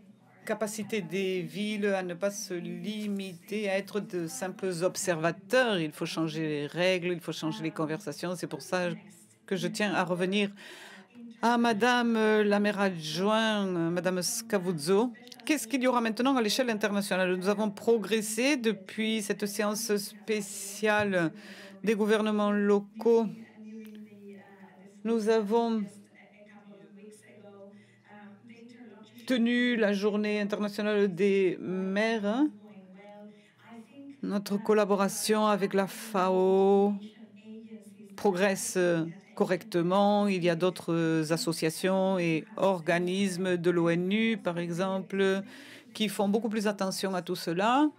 capacité des villes à ne pas se limiter à être de simples observateurs. Il faut changer les règles, il faut changer les conversations. C'est pour ça que je tiens à revenir à Madame la maire adjointe, Madame Scavuzzo. Qu'est-ce qu'il y aura maintenant à l'échelle internationale? Nous avons progressé depuis cette séance spéciale des gouvernements locaux. Nous avons tenu la journée internationale des maires. Notre collaboration avec la FAO progresse correctement. Il y a d'autres associations et organismes de l'ONU, par exemple, qui font beaucoup plus attention à tout cela.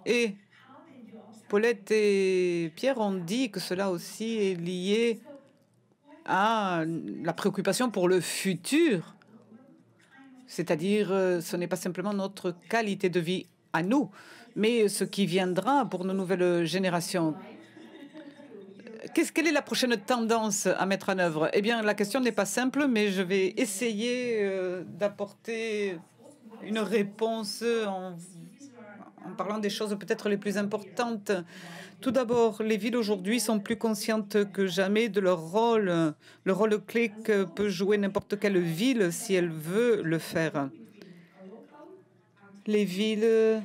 Et Paulette et Pierre ont dit que cela aussi est lié à la préoccupation pour le futur. C'est-à-dire, ce n'est pas simplement notre qualité de vie à nous, mais ce qui viendra pour nos nouvelles générations. Quelle est la prochaine tendance à mettre en œuvre? Eh bien, la question n'est pas simple, mais je vais essayer d'apporter une réponse en parlant des choses peut-être les plus importantes. Tout d'abord, les villes aujourd'hui sont plus conscientes que jamais de leur rôle, le rôle clé que peut jouer n'importe quelle ville si elle veut le faire. Les villes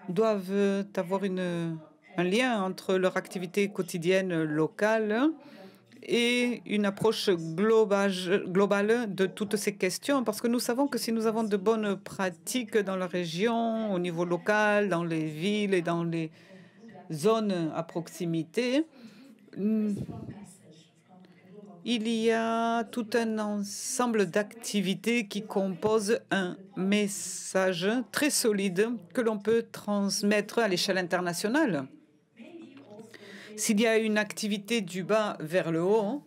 doivent avoir un lien entre leur activité quotidienne locale et une approche globale de toutes ces questions, parce que nous savons que si nous avons de bonnes pratiques dans la région, au niveau local, dans les villes et dans les zones à proximité, il y a tout un ensemble d'activités qui composent un message très solide que l'on peut transmettre à l'échelle internationale. S'il y a une activité du bas vers le haut,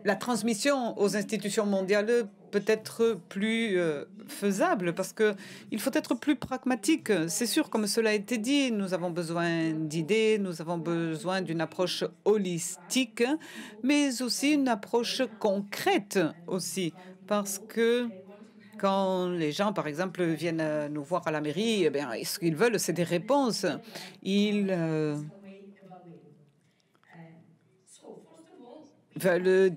la transmission aux institutions mondiales peut être plus faisable parce qu'il faut être plus pragmatique. C'est sûr, comme cela a été dit, nous avons besoin d'idées, nous avons besoin d'une approche holistique, mais aussi une approche concrète aussi, parce que quand les gens, par exemple, viennent nous voir à la mairie, eh bien, ce qu'ils veulent, c'est des réponses. Ils veulent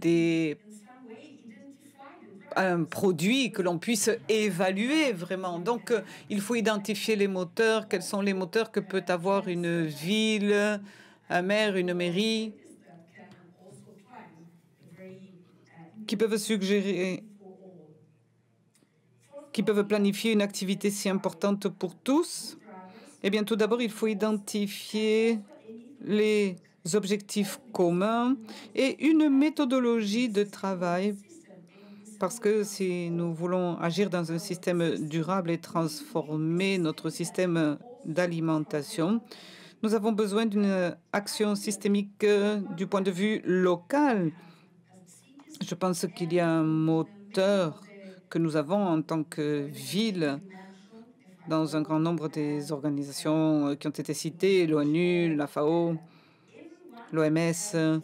un produit que l'on puisse évaluer vraiment. Donc, il faut identifier les moteurs. Quels sont les moteurs que peut avoir une ville, un maire, une mairie, qui peuvent suggérer, qui peuvent planifier une activité si importante pour tous? Eh bien, tout d'abord, il faut identifier les objectifs communs et une méthodologie de travail, parce que si nous voulons agir dans un système durable et transformer notre système d'alimentation, nous avons besoin d'une action systémique du point de vue local. Je pense qu'il y a un moteur que nous avons en tant que ville dans un grand nombre des organisations qui ont été citées, l'ONU, la FAO, l'OMS.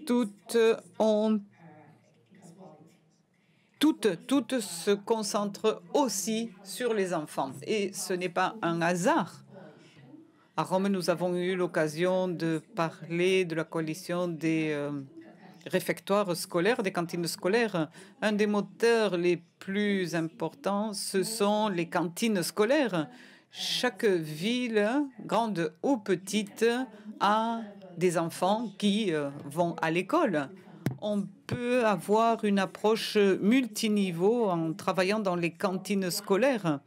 Toutes se concentrent aussi sur les enfants. Et ce n'est pas un hasard. À Rome, nous avons eu l'occasion de parler de la coalition des réfectoires scolaires, des cantines scolaires. Un des moteurs les plus importants, ce sont les cantines scolaires. Chaque ville, grande ou petite, a des enfants qui vont à l'école. On peut avoir une approche multiniveau en travaillant dans les cantines scolaires.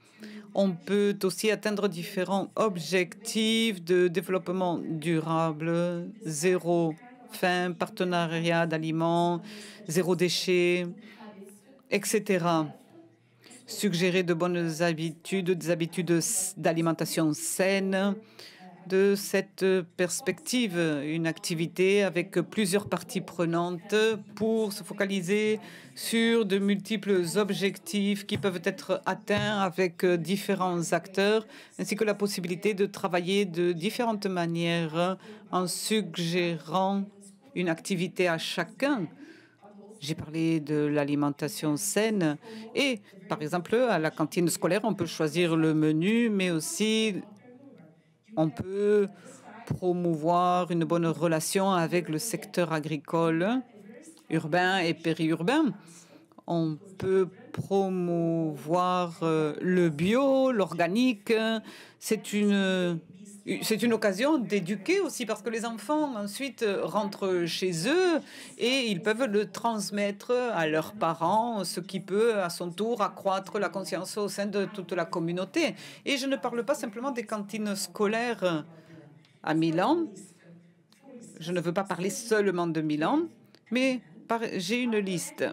On peut aussi atteindre différents objectifs de développement durable, zéro faim, partenariat d'aliments, zéro déchet, etc. Suggérer de bonnes habitudes, des habitudes d'alimentation saine. De cette perspective, une activité avec plusieurs parties prenantes pour se focaliser sur de multiples objectifs qui peuvent être atteints avec différents acteurs, ainsi que la possibilité de travailler de différentes manières en suggérant une activité à chacun. J'ai parlé de l'alimentation saine et, par exemple, à la cantine scolaire, on peut choisir le menu, mais aussi on peut promouvoir une bonne relation avec le secteur agricole, urbain et périurbain. On peut promouvoir le bio, l'organique. C'est une c'est une occasion d'éduquer aussi, parce que les enfants ensuite rentrent chez eux et ils peuvent le transmettre à leurs parents, ce qui peut à son tour accroître la conscience au sein de toute la communauté. Et je ne parle pas simplement des cantines scolaires à Milan. Je ne veux pas parler seulement de Milan, mais j'ai une liste.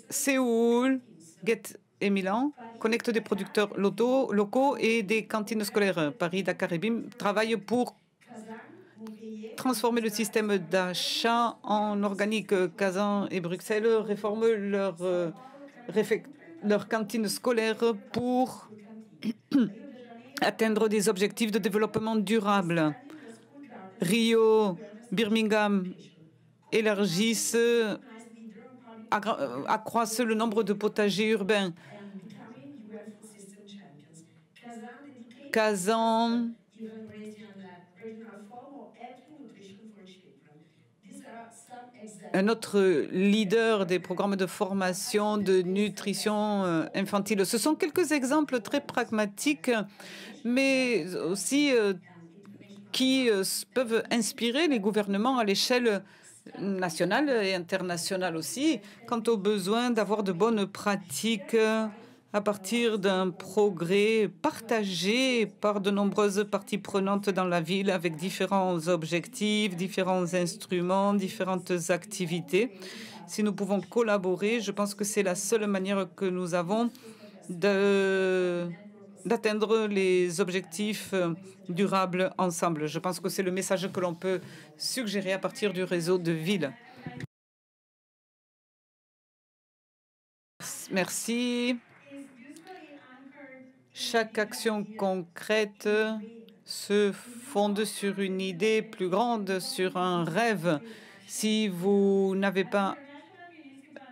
Séoul, Gate et Milan connectent des producteurs locaux et des cantines scolaires. Paris, Dakar et BIM travaillent pour transformer le système d'achat en organique. Kazan et Bruxelles réforment leurs cantines scolaires pour atteindre des objectifs de développement durable. Rio, Birmingham élargissent, accroissent le nombre de potagers urbains. Kazan un autre leader des programmes de formation de nutrition infantile. Ce sont quelques exemples très pragmatiques, mais aussi qui peuvent inspirer les gouvernements à l'échelle nationale et internationale aussi, quant au besoin d'avoir de bonnes pratiques à partir d'un progrès partagé par de nombreuses parties prenantes dans la ville, avec différents objectifs, différents instruments, différentes activités. Si nous pouvons collaborer, je pense que c'est la seule manière que nous avons d'atteindre les objectifs durables ensemble. Je pense que c'est le message que l'on peut suggérer à partir du réseau de villes. Merci. Chaque action concrète se fonde sur une idée plus grande, sur un rêve. Si vous n'avez pas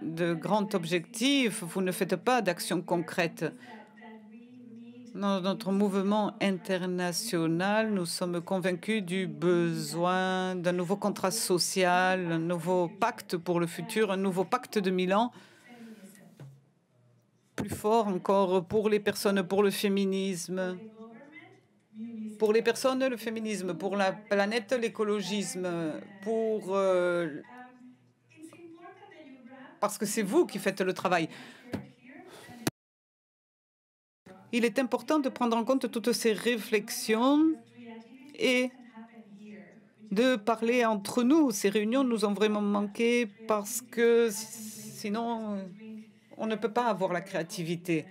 de grand objectif, vous ne faites pas d'action concrète. Dans notre mouvement international, nous sommes convaincus du besoin d'un nouveau contrat social, un nouveau pacte pour le futur, un nouveau pacte de Milan, plus fort encore pour les personnes, pour le féminisme. Pour les personnes, le féminisme. Pour la planète, l'écologisme. Parce que c'est vous qui faites le travail. Il est important de prendre en compte toutes ces réflexions et de parler entre nous. Ces réunions nous ont vraiment manqué parce que sinon, on ne peut pas avoir la créativité.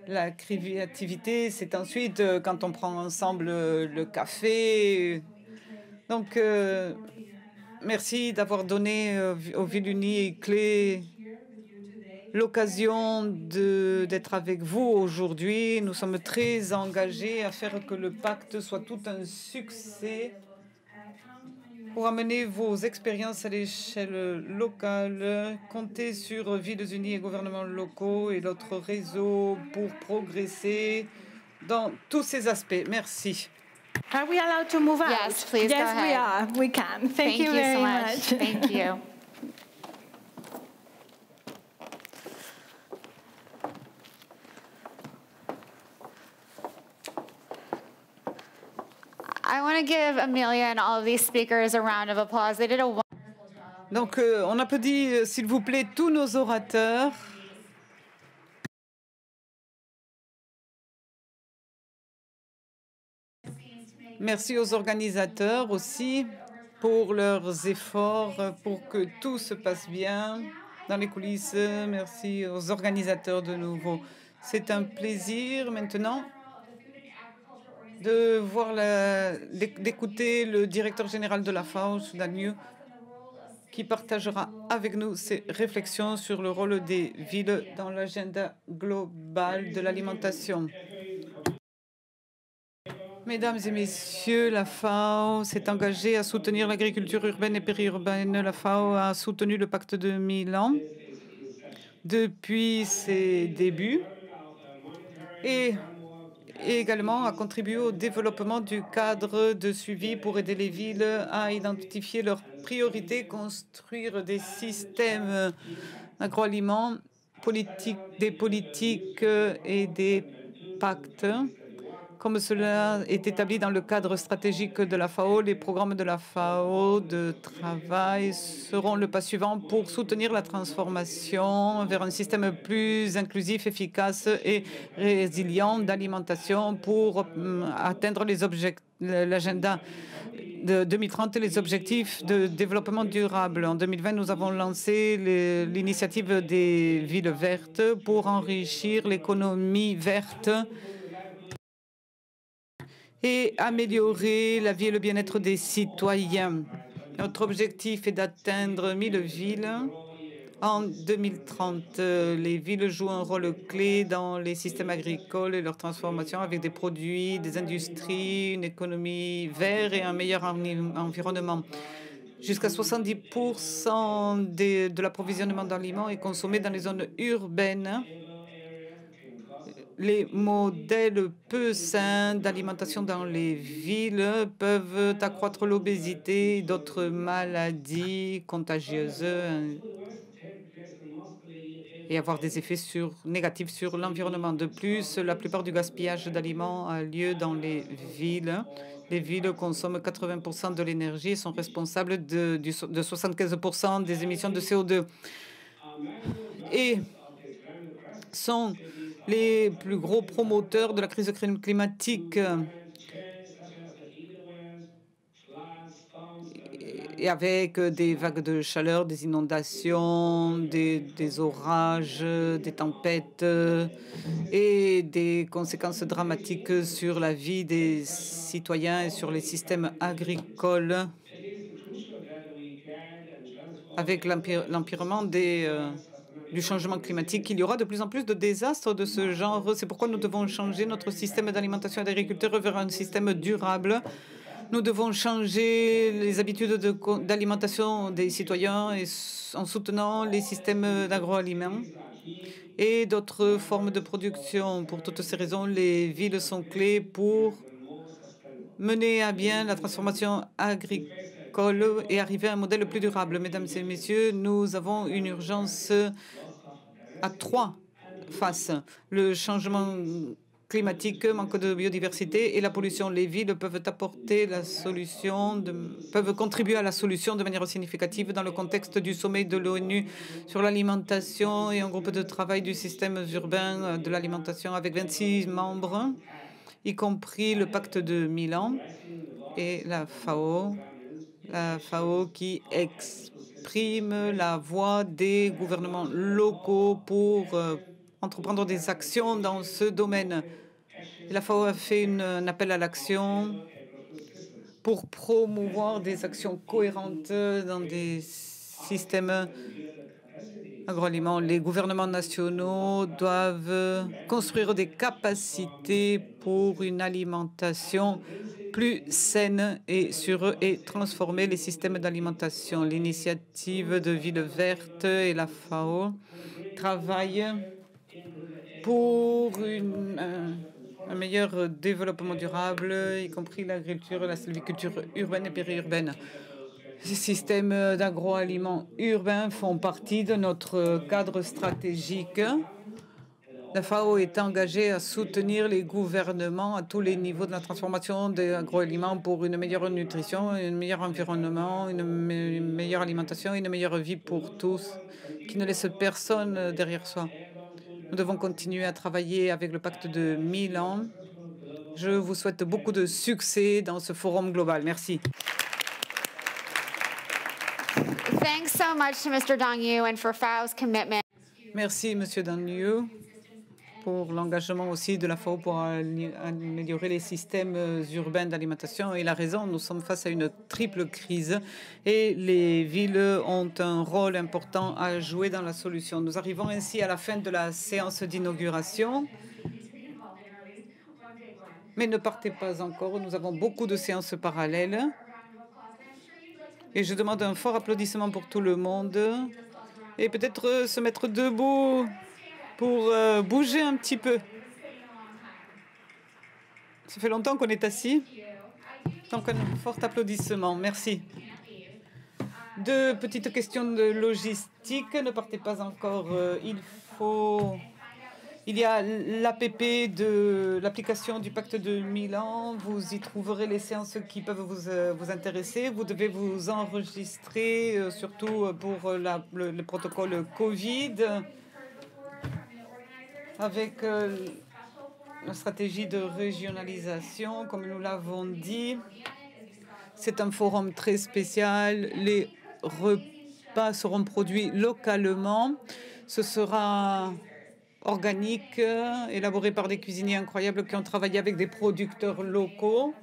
La créativité, c'est ensuite quand on prend ensemble le café. Donc, merci d'avoir donné aux Villes Unies et Clé l'occasion d'être avec vous aujourd'hui. Nous sommes très engagés à faire que le pacte soit tout un succès. Pour amener vos expériences à l'échelle locale, comptez sur Villes Unies et gouvernements locaux et notre réseau pour progresser dans tous ces aspects. Merci. Are we allowed to move out? Yes, please go Yes, we ahead. are. We can. Thank you very so much. Thank you. I want to give Amelia and all of these speakers a round of applause. They did a wonderful job. Donc, on applaudit, s'il vous plaît, tous nos orateurs. Merci aux organisateurs aussi pour leurs efforts, pour que tout se passe bien dans les coulisses. Merci aux organisateurs de nouveau. C'est un plaisir maintenant de voir d'écouter le directeur général de la FAO, Soudan New, qui partagera avec nous ses réflexions sur le rôle des villes dans l'agenda global de l'alimentation. Mesdames et messieurs, la FAO s'est engagée à soutenir l'agriculture urbaine et périurbaine. La FAO a soutenu le pacte de Milan depuis ses débuts et également a contribué au développement du cadre de suivi pour aider les villes à identifier leurs priorités, construire des systèmes d'agroaliments, des politiques et des pactes Comme cela est établi dans le cadre stratégique de la FAO, les programmes de la FAO de travail seront le pas suivant pour soutenir la transformation vers un système plus inclusif, efficace et résilient d'alimentation pour atteindre l'agenda de 2030 et les objectifs de développement durable. En 2020, nous avons lancé l'initiative des villes vertes pour enrichir l'économie verte et améliorer la vie et le bien-être des citoyens. Notre objectif est d'atteindre 1000 villes en 2030. Les villes jouent un rôle clé dans les systèmes agricoles et leur transformation avec des produits, des industries, une économie verte et un meilleur environnement. Jusqu'à 70% de l'approvisionnement d'aliments est consommé dans les zones urbaines. Les modèles peu sains d'alimentation dans les villes peuvent accroître l'obésité et d'autres maladies contagieuses et avoir des effets négatifs sur l'environnement. De plus, la plupart du gaspillage d'aliments a lieu dans les villes. Les villes consomment 80% de l'énergie et sont responsables de 75% des émissions de CO2. Et sont les plus gros promoteurs de la crise climatique. Et avec des vagues de chaleur, des inondations, des orages, des tempêtes et des conséquences dramatiques sur la vie des citoyens et sur les systèmes agricoles, avec l'empirement du changement climatique. Il y aura de plus en plus de désastres de ce genre. C'est pourquoi nous devons changer notre système d'alimentation et d'agriculture vers un système durable. Nous devons changer les habitudes d'alimentation des citoyens en soutenant les systèmes d'agroaliments et d'autres formes de production. Pour toutes ces raisons, les villes sont clés pour mener à bien la transformation agricole et arriver à un modèle plus durable. Mesdames et messieurs, nous avons une urgence à 3 faces. Le changement climatique, manque de biodiversité et la pollution. Les villes peuvent apporter la solution, peuvent contribuer à la solution de manière significative dans le contexte du sommet de l'ONU sur l'alimentation et un groupe de travail du système urbain de l'alimentation avec 26 membres, y compris le pacte de Milan et la FAO qui exprime la voix des gouvernements locaux pour entreprendre des actions dans ce domaine. La FAO a fait un appel à l'action pour promouvoir des actions cohérentes dans des systèmes agroalimentaires. Les gouvernements nationaux doivent construire des capacités pour une alimentation plus saine et sûre et transformer les systèmes d'alimentation. L'initiative de Villes Vertes et la FAO travaillent pour un meilleur développement durable, y compris l'agriculture, la sylviculture urbaine et périurbaine. Ces systèmes d'agroaliments urbains font partie de notre cadre stratégique. La FAO est engagée à soutenir les gouvernements à tous les niveaux de la transformation des agroaliments pour une meilleure nutrition, un meilleur environnement, une meilleure alimentation, une meilleure vie pour tous, qui ne laisse personne derrière soi. Nous devons continuer à travailler avec le pacte de Milan. Je vous souhaite beaucoup de succès dans ce forum global. Merci. Thanks so much to Mr. Dong Yu and for FAO's commitment. Merci, Monsieur Dong Yu, pour l'engagement aussi de la FAO pour améliorer les systèmes urbains d'alimentation. Il a raison, nous sommes face à une triple crise et les villes ont un rôle important à jouer dans la solution. Nous arrivons ainsi à la fin de la séance d'inauguration. Mais ne partez pas encore, nous avons beaucoup de séances parallèles. Et je demande un fort applaudissement pour tout le monde. Et peut-être se mettre debout pour bouger un petit peu. Ça fait longtemps qu'on est assis. Donc un fort applaudissement. Merci. Deux petites questions de logistique. Ne partez pas encore. Il faut Il y a l'APP de l'application du pacte de Milan. Vous y trouverez les séances qui peuvent vous intéresser. Vous devez vous enregistrer, surtout pour le protocole Covid, avec la stratégie de régionalisation, comme nous l'avons dit. C'est un forum très spécial. Les repas seront produits localement. Ce sera organique, élaboré par des cuisiniers incroyables qui ont travaillé avec des producteurs locaux.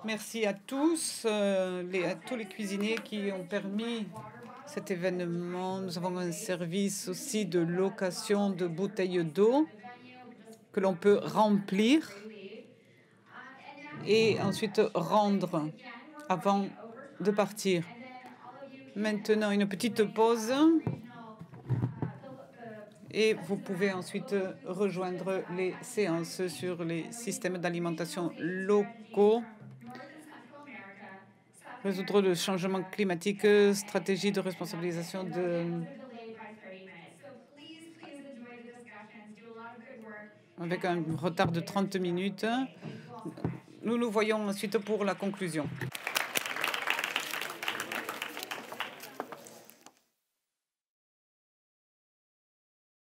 Merci à tous, à tous les cuisiniers qui ont permis cet événement. Nous avons un service aussi de location de bouteilles d'eau que l'on peut remplir et ensuite rendre avant de partir. Maintenant, une petite pause. Et vous pouvez ensuite rejoindre les séances sur les systèmes d'alimentation locaux, résoudre le changement climatique, stratégie de responsabilisation avec un retard de 30 minutes. Nous nous voyons ensuite pour la conclusion.